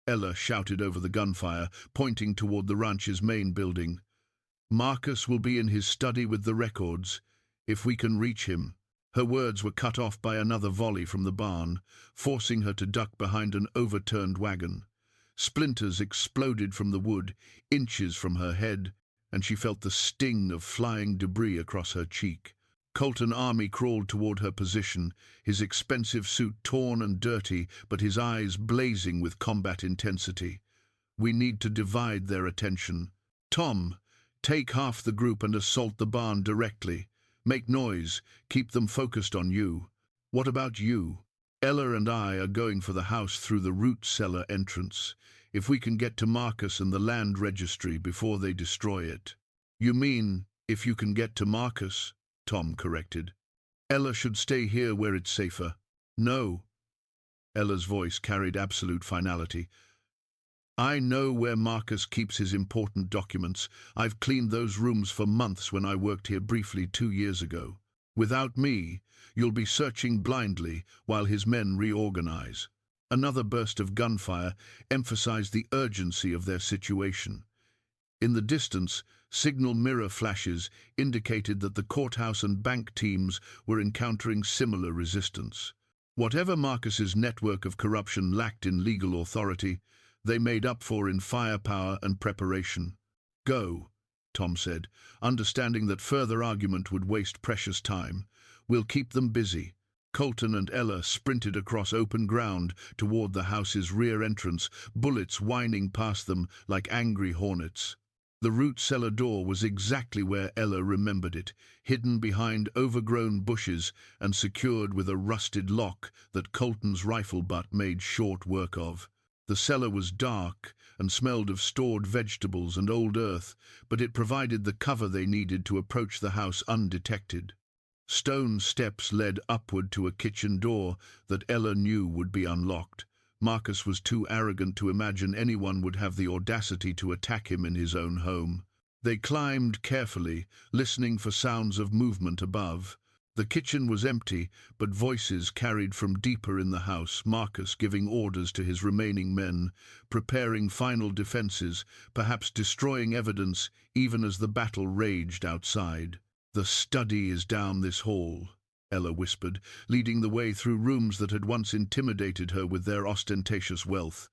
Ella shouted over the gunfire, pointing toward the ranch's main building. "Marcus will be in his study with the records, if we can reach him." Her words were cut off by another volley from the barn, forcing her to duck behind an overturned wagon. Splinters exploded from the wood, inches from her head, and she felt the sting of flying debris across her cheek. Colton Army crawled toward her position, his expensive suit torn and dirty, but his eyes blazing with combat intensity. "We need to divide their attention. Tom, take half the group and assault the barn directly. Make noise, keep them focused on you." "What about you?" "Ella and I are going for the house through the root cellar entrance. If we can get to Marcus and the land registry before they destroy it." "You mean, if you can get to Marcus?" Tom corrected. "Ella should stay here where it's safer." "No." Ella's voice carried absolute finality. "I know where Marcus keeps his important documents. I've cleaned those rooms for months when I worked here briefly 2 years ago. Without me, you'll be searching blindly while his men reorganize." Another burst of gunfire emphasized the urgency of their situation. In the distance, signal mirror flashes indicated that the courthouse and bank teams were encountering similar resistance. Whatever Marcus's network of corruption lacked in legal authority, they made up for in firepower and preparation. "Go," Tom said, understanding that further argument would waste precious time. "We'll keep them busy." Colton and Ella sprinted across open ground toward the house's rear entrance, bullets whining past them like angry hornets. The root cellar door was exactly where Ella remembered it, hidden behind overgrown bushes and secured with a rusted lock that Colton's rifle butt made short work of. The cellar was dark and smelled of stored vegetables and old earth, but it provided the cover they needed to approach the house undetected. Stone steps led upward to a kitchen door that Ella knew would be unlocked. Marcus was too arrogant to imagine anyone would have the audacity to attack him in his own home. They climbed carefully, listening for sounds of movement above. The kitchen was empty, but voices carried from deeper in the house, Marcus giving orders to his remaining men, preparing final defenses, perhaps destroying evidence even as the battle raged outside. "The study is down this hall," Ella whispered, leading the way through rooms that had once intimidated her with their ostentatious wealth.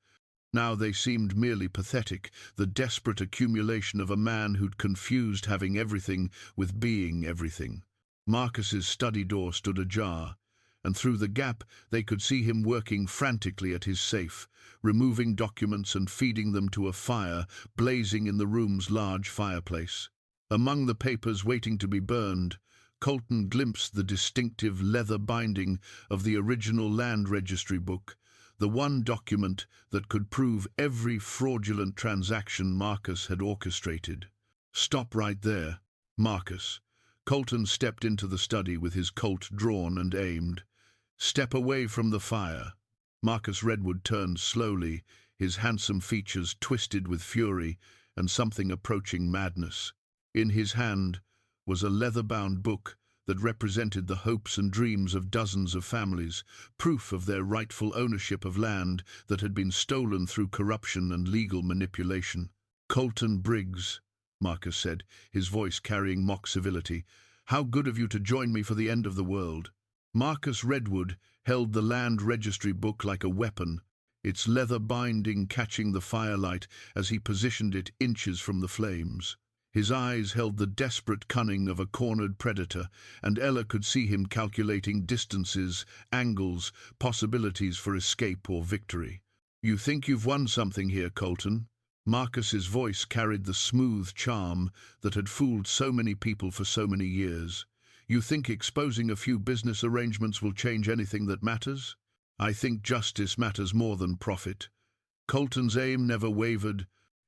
Now they seemed merely pathetic, the desperate accumulation of a man who'd confused having everything with being everything. Marcus's study door stood ajar, and through the gap they could see him working frantically at his safe, removing documents and feeding them to a fire blazing in the room's large fireplace. Among the papers waiting to be burned, Colton glimpsed the distinctive leather binding of the original land registry book, the one document that could prove every fraudulent transaction Marcus had orchestrated. "Stop right there, Marcus." Colton stepped into the study with his Colt drawn and aimed. "Step away from the fire." Marcus Redwood turned slowly, his handsome features twisted with fury and something approaching madness. In his hand was a leather-bound book that represented the hopes and dreams of dozens of families, proof of their rightful ownership of land that had been stolen through corruption and legal manipulation. "Colton Briggs," Marcus said, his voice carrying mock civility, "how good of you to join me for the end of the world." Marcus Redwood held the land registry book like a weapon, its leather binding catching the firelight as he positioned it inches from the flames. His eyes held the desperate cunning of a cornered predator, and Ella could see him calculating distances, angles, possibilities for escape or victory. "You think you've won something here, Colton?" Marcus's voice carried the smooth charm that had fooled so many people for so many years. "You think exposing a few business arrangements will change anything that matters? I think justice matters more than profit." Colton's aim never wavered,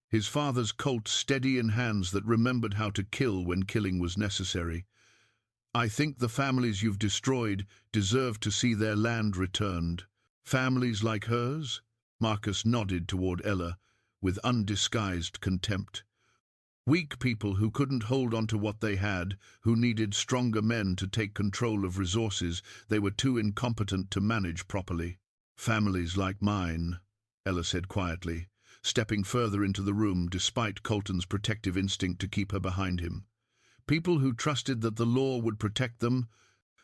his father's Colt steady in hands that remembered how to kill when killing was necessary. "I think the families you've destroyed deserve to see their land returned." "Families like hers?" Marcus nodded toward Ella with undisguised contempt. "Weak people who couldn't hold on to what they had, who needed stronger men to take control of resources they were too incompetent to manage properly." "Families like mine," Ella said quietly, stepping further into the room despite Colton's protective instinct to keep her behind him. "People who trusted that the law would protect them,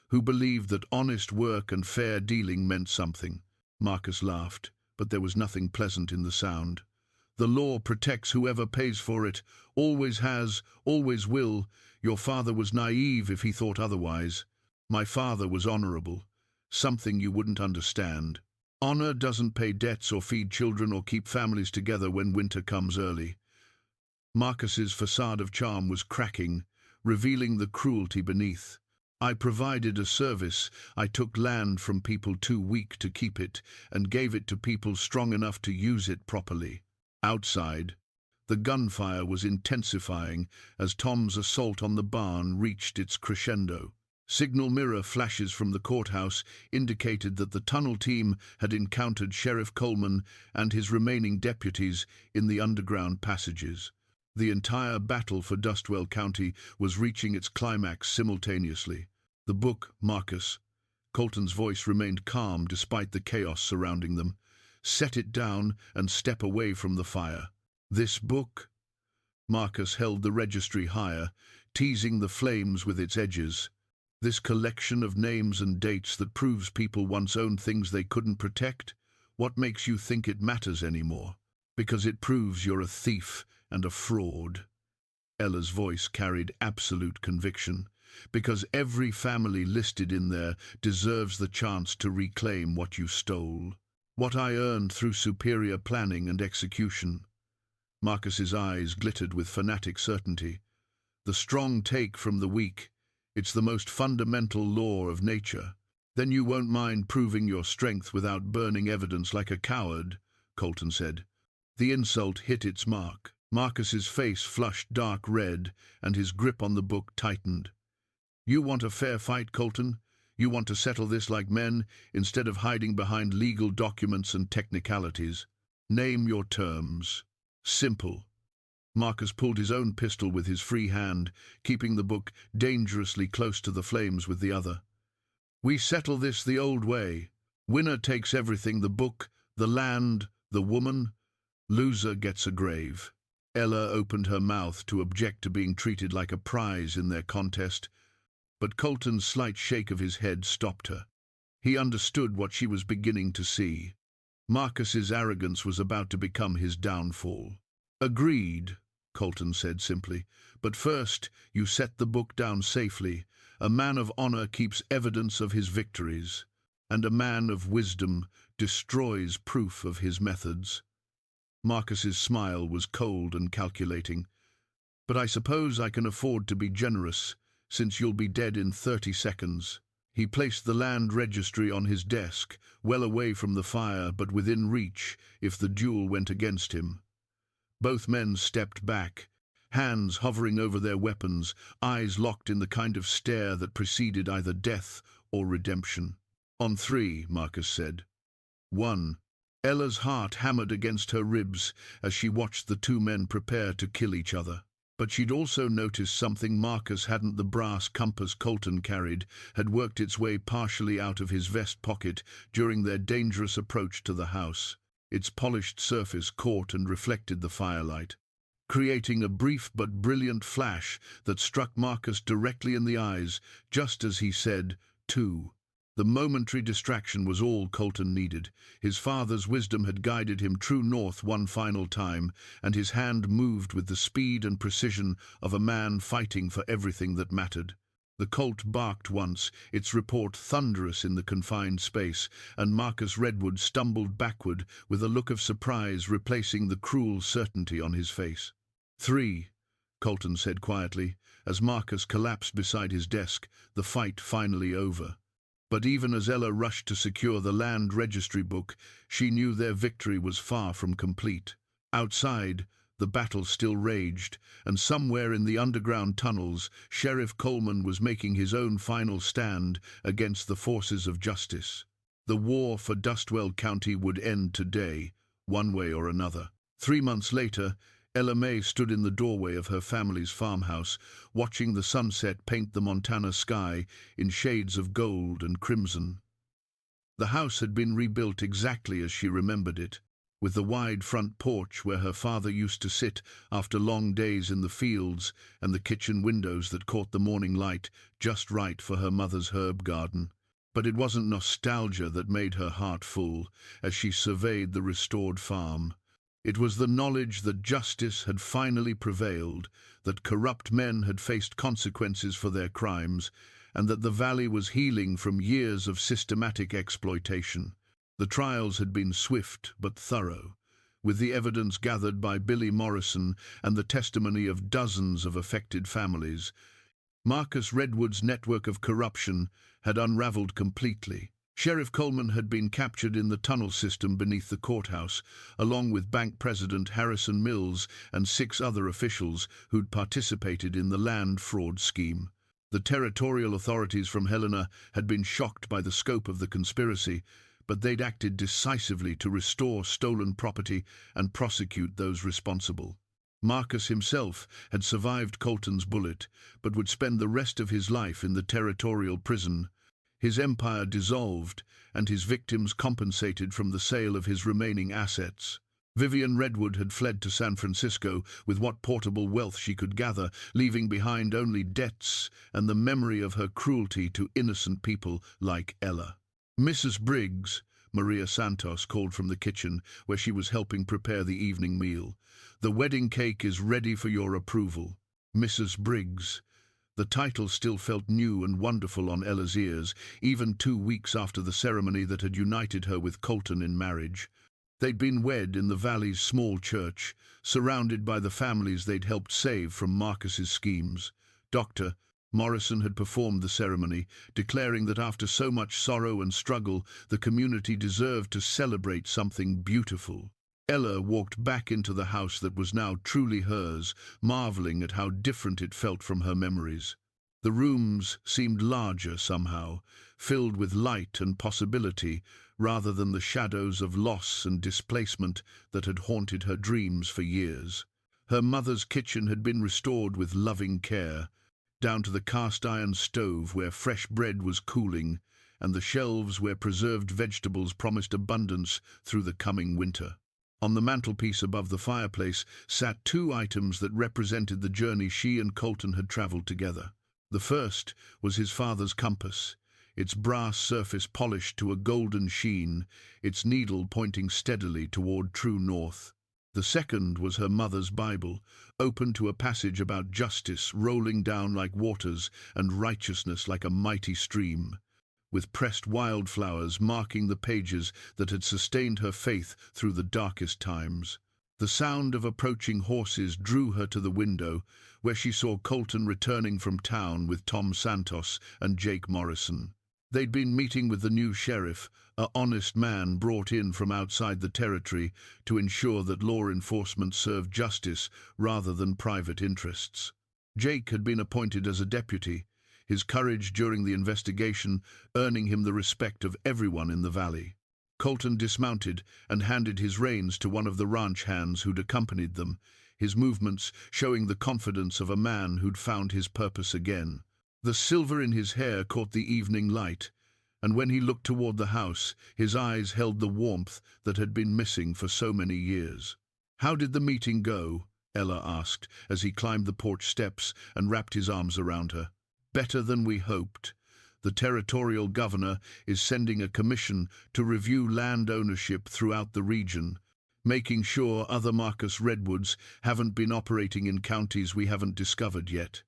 who believed that honest work and fair dealing meant something." Marcus laughed, but there was nothing pleasant in the sound. "The law protects whoever pays for it, always has, always will. Your father was naive if he thought otherwise. My father was honorable, something you wouldn't understand. Honor doesn't pay debts or feed children or keep families together when winter comes early." Marcus's facade of charm was cracking, revealing the cruelty beneath. "I provided a service. I took land from people too weak to keep it and gave it to people strong enough to use it properly." Outside, the gunfire was intensifying as Tom's assault on the barn reached its crescendo. Signal mirror flashes from the courthouse indicated that the tunnel team had encountered Sheriff Coleman and his remaining deputies in the underground passages. The entire battle for Dustwell County was reaching its climax simultaneously. "The book, Marcus." Colton's voice remained calm despite the chaos surrounding them. "Set it down and step away from the fire." "This book?" Marcus held the registry higher, teasing the flames with its edges. "This collection of names and dates that proves people once owned things they couldn't protect? What makes you think it matters anymore?" "Because it proves you're a thief and a fraud." Ella's voice carried absolute conviction. "Because every family listed in there deserves the chance to reclaim what you stole. What I earned through superior planning and execution." Marcus's eyes glittered with fanatic certainty. "The strong take from the weak. It's the most fundamental law of nature." "Then you won't mind proving your strength without burning evidence like a coward," Colton said. The insult hit its mark. Marcus's face flushed dark red, and his grip on the book tightened. "You want a fair fight, Colton? You want to settle this like men, instead of hiding behind legal documents and technicalities? Name your terms." "Simple." Marcus pulled his own pistol with his free hand, keeping the book dangerously close to the flames with the other. "We settle this the old way. Winner takes everything: the book, the land, the woman. Loser gets a grave." Ella opened her mouth to object to being treated like a prize in their contest, but Colton's slight shake of his head stopped her. He understood what she was beginning to see. Marcus's arrogance was about to become his downfall. "Agreed," Colton said simply, "but first you set the book down safely. A man of honor keeps evidence of his victories, and a man of wisdom destroys proof of his methods." Marcus's smile was cold and calculating. "But I suppose I can afford to be generous, since you'll be dead in 30 seconds. He placed the land registry on his desk, well away from the fire, but within reach if the duel went against him. Both men stepped back, hands hovering over their weapons, eyes locked in the kind of stare that preceded either death or redemption. "On 3, Marcus said. 1. Ella's heart hammered against her ribs as she watched the two men prepare to kill each other. But she'd also noticed something Marcus hadn't. The brass compass Colton carried had worked its way partially out of his vest pocket during their dangerous approach to the house. Its polished surface caught and reflected the firelight, creating a brief but brilliant flash that struck Marcus directly in the eyes, just as he said, "Two." The momentary distraction was all Colton needed. His father's wisdom had guided him true north one final time, and his hand moved with the speed and precision of a man fighting for everything that mattered. The Colt barked once, its report thunderous in the confined space, and Marcus Redwood stumbled backward with a look of surprise replacing the cruel certainty on his face. "Three," Colton said quietly, as Marcus collapsed beside his desk, the fight finally over. But even as Ella rushed to secure the land registry book, she knew their victory was far from complete. Outside, the battle still raged, and somewhere in the underground tunnels, Sheriff Coleman was making his own final stand against the forces of justice. The war for Dustwell County would end today, one way or another. 3 months later, Ella Mae stood in the doorway of her family's farmhouse, watching the sunset paint the Montana sky in shades of gold and crimson. The house had been rebuilt exactly as she remembered it, with the wide front porch where her father used to sit after long days in the fields, and the kitchen windows that caught the morning light just right for her mother's herb garden. But it wasn't nostalgia that made her heart full as she surveyed the restored farm. It was the knowledge that justice had finally prevailed, that corrupt men had faced consequences for their crimes, and that the valley was healing from years of systematic exploitation. The trials had been swift but thorough, with the evidence gathered by Billy Morrison and the testimony of dozens of affected families. Marcus Redwood's network of corruption had unraveled completely. Sheriff Coleman had been captured in the tunnel system beneath the courthouse, along with Bank President Harrison Mills and 6 other officials who'd participated in the land fraud scheme. The territorial authorities from Helena had been shocked by the scope of the conspiracy, but they'd acted decisively to restore stolen property and prosecute those responsible. Marcus himself had survived Colton's bullet, but would spend the rest of his life in the territorial prison. His empire dissolved, and his victims compensated from the sale of his remaining assets. Vivian Redwood had fled to San Francisco with what portable wealth she could gather, leaving behind only debts and the memory of her cruelty to innocent people like Ella. "Mrs. Briggs," Maria Santos called from the kitchen, where she was helping prepare the evening meal. "The wedding cake is ready for your approval." Mrs. Briggs. The title still felt new and wonderful on Ella's ears, even 2 weeks after the ceremony that had united her with Colton in marriage. They'd been wed in the valley's small church, surrounded by the families they'd helped save from Marcus's schemes. Dr. Morrison had performed the ceremony, declaring that after so much sorrow and struggle, the community deserved to celebrate something beautiful. Ella walked back into the house that was now truly hers, marveling at how different it felt from her memories. The rooms seemed larger somehow, filled with light and possibility, rather than the shadows of loss and displacement that had haunted her dreams for years. Her mother's kitchen had been restored with loving care, down to the cast-iron stove where fresh bread was cooling, and the shelves where preserved vegetables promised abundance through the coming winter. On the mantelpiece above the fireplace sat 2 items that represented the journey she and Colton had traveled together. The first was his father's compass, its brass surface polished to a golden sheen, its needle pointing steadily toward true north. The second was her mother's Bible, open to a passage about justice rolling down like waters and righteousness like a mighty stream, with pressed wildflowers marking the pages that had sustained her faith through the darkest times. The sound of approaching horses drew her to the window, where she saw Colton returning from town with Tom Santos and Jake Morrison. They'd been meeting with the new sheriff, an honest man brought in from outside the territory to ensure that law enforcement served justice rather than private interests. Jake had been appointed as a deputy, his courage during the investigation earning him the respect of everyone in the valley. Colton dismounted and handed his reins to one of the ranch hands who'd accompanied them, his movements showing the confidence of a man who'd found his purpose again. The silver in his hair caught the evening light, and when he looked toward the house, his eyes held the warmth that had been missing for so many years. "How did the meeting go?" Ella asked as he climbed the porch steps and wrapped his arms around her. "Better than we hoped. The territorial governor is sending a commission to review land ownership throughout the region, making sure other Marcus redwoods haven't been operating in counties we haven't discovered yet."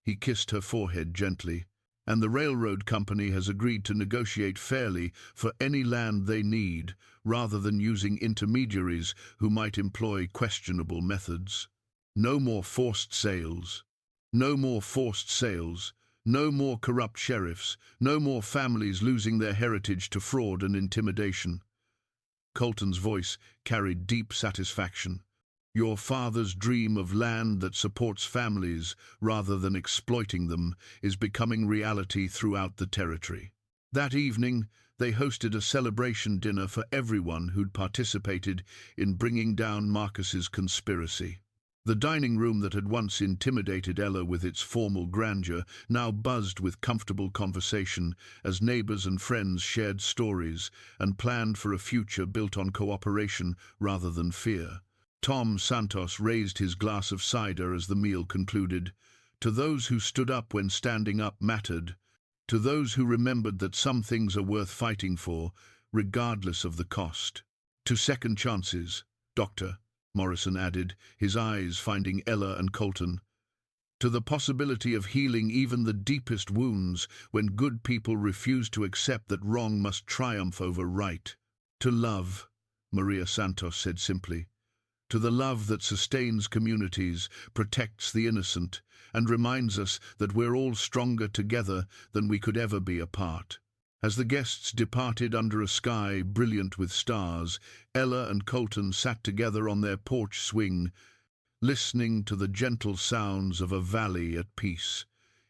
He kissed her forehead gently. "And the railroad company has agreed to negotiate fairly for any land they need, rather than using intermediaries who might employ questionable methods. No more forced sales. No more forced sales. No more corrupt sheriffs. No more families losing their heritage to fraud and intimidation." Colton's voice carried deep satisfaction. "Your father's dream of land that supports families rather than exploiting them is becoming reality throughout the territory." That evening, they hosted a celebration dinner for everyone who'd participated in bringing down Marcus's conspiracy. The dining room that had once intimidated Ella with its formal grandeur now buzzed with comfortable conversation as neighbors and friends shared stories and planned for a future built on cooperation rather than fear. Tom Santos raised his glass of cider as the meal concluded. "To those who stood up when standing up mattered. To those who remembered that some things are worth fighting for, regardless of the cost. To second chances, Doctor," Morrison added, his eyes finding Ella and Colton. "To the possibility of healing even the deepest wounds when good people refuse to accept that wrong must triumph over right. To love," Maria Santos said simply. "To the love that sustains communities, protects the innocent, and reminds us that we're all stronger together than we could ever be apart." As the guests departed under a sky brilliant with stars, Ella and Colton sat together on their porch swing, listening to the gentle sounds of a valley at peace.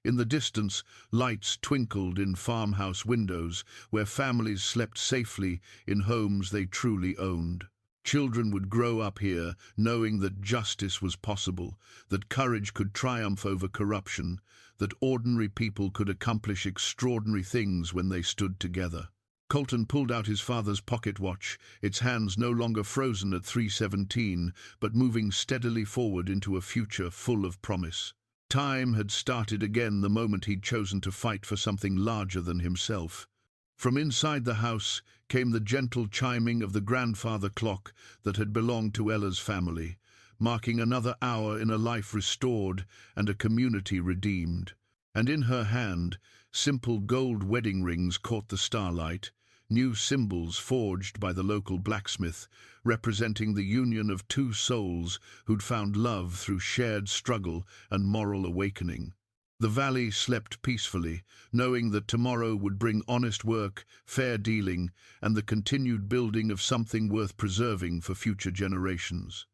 In the distance, lights twinkled in farmhouse windows where families slept safely in homes they truly owned. Children would grow up here knowing that justice was possible, that courage could triumph over corruption, that ordinary people could accomplish extraordinary things when they stood together. Colton pulled out his father's pocket watch, its hands no longer frozen at 3:17, but moving steadily forward into a future full of promise. Time had started again the moment he'd chosen to fight for something larger than himself. From inside the house came the gentle chiming of the grandfather clock that had belonged to Ella's family, marking another hour in a life restored and a community redeemed. And in her hand, simple gold wedding rings caught the starlight, new symbols forged by the local blacksmith, representing the union of two souls who'd found love through shared struggle and moral awakening. The valley slept peacefully, knowing that tomorrow would bring honest work, fair dealing, and the continued building of something worth preserving for future generations.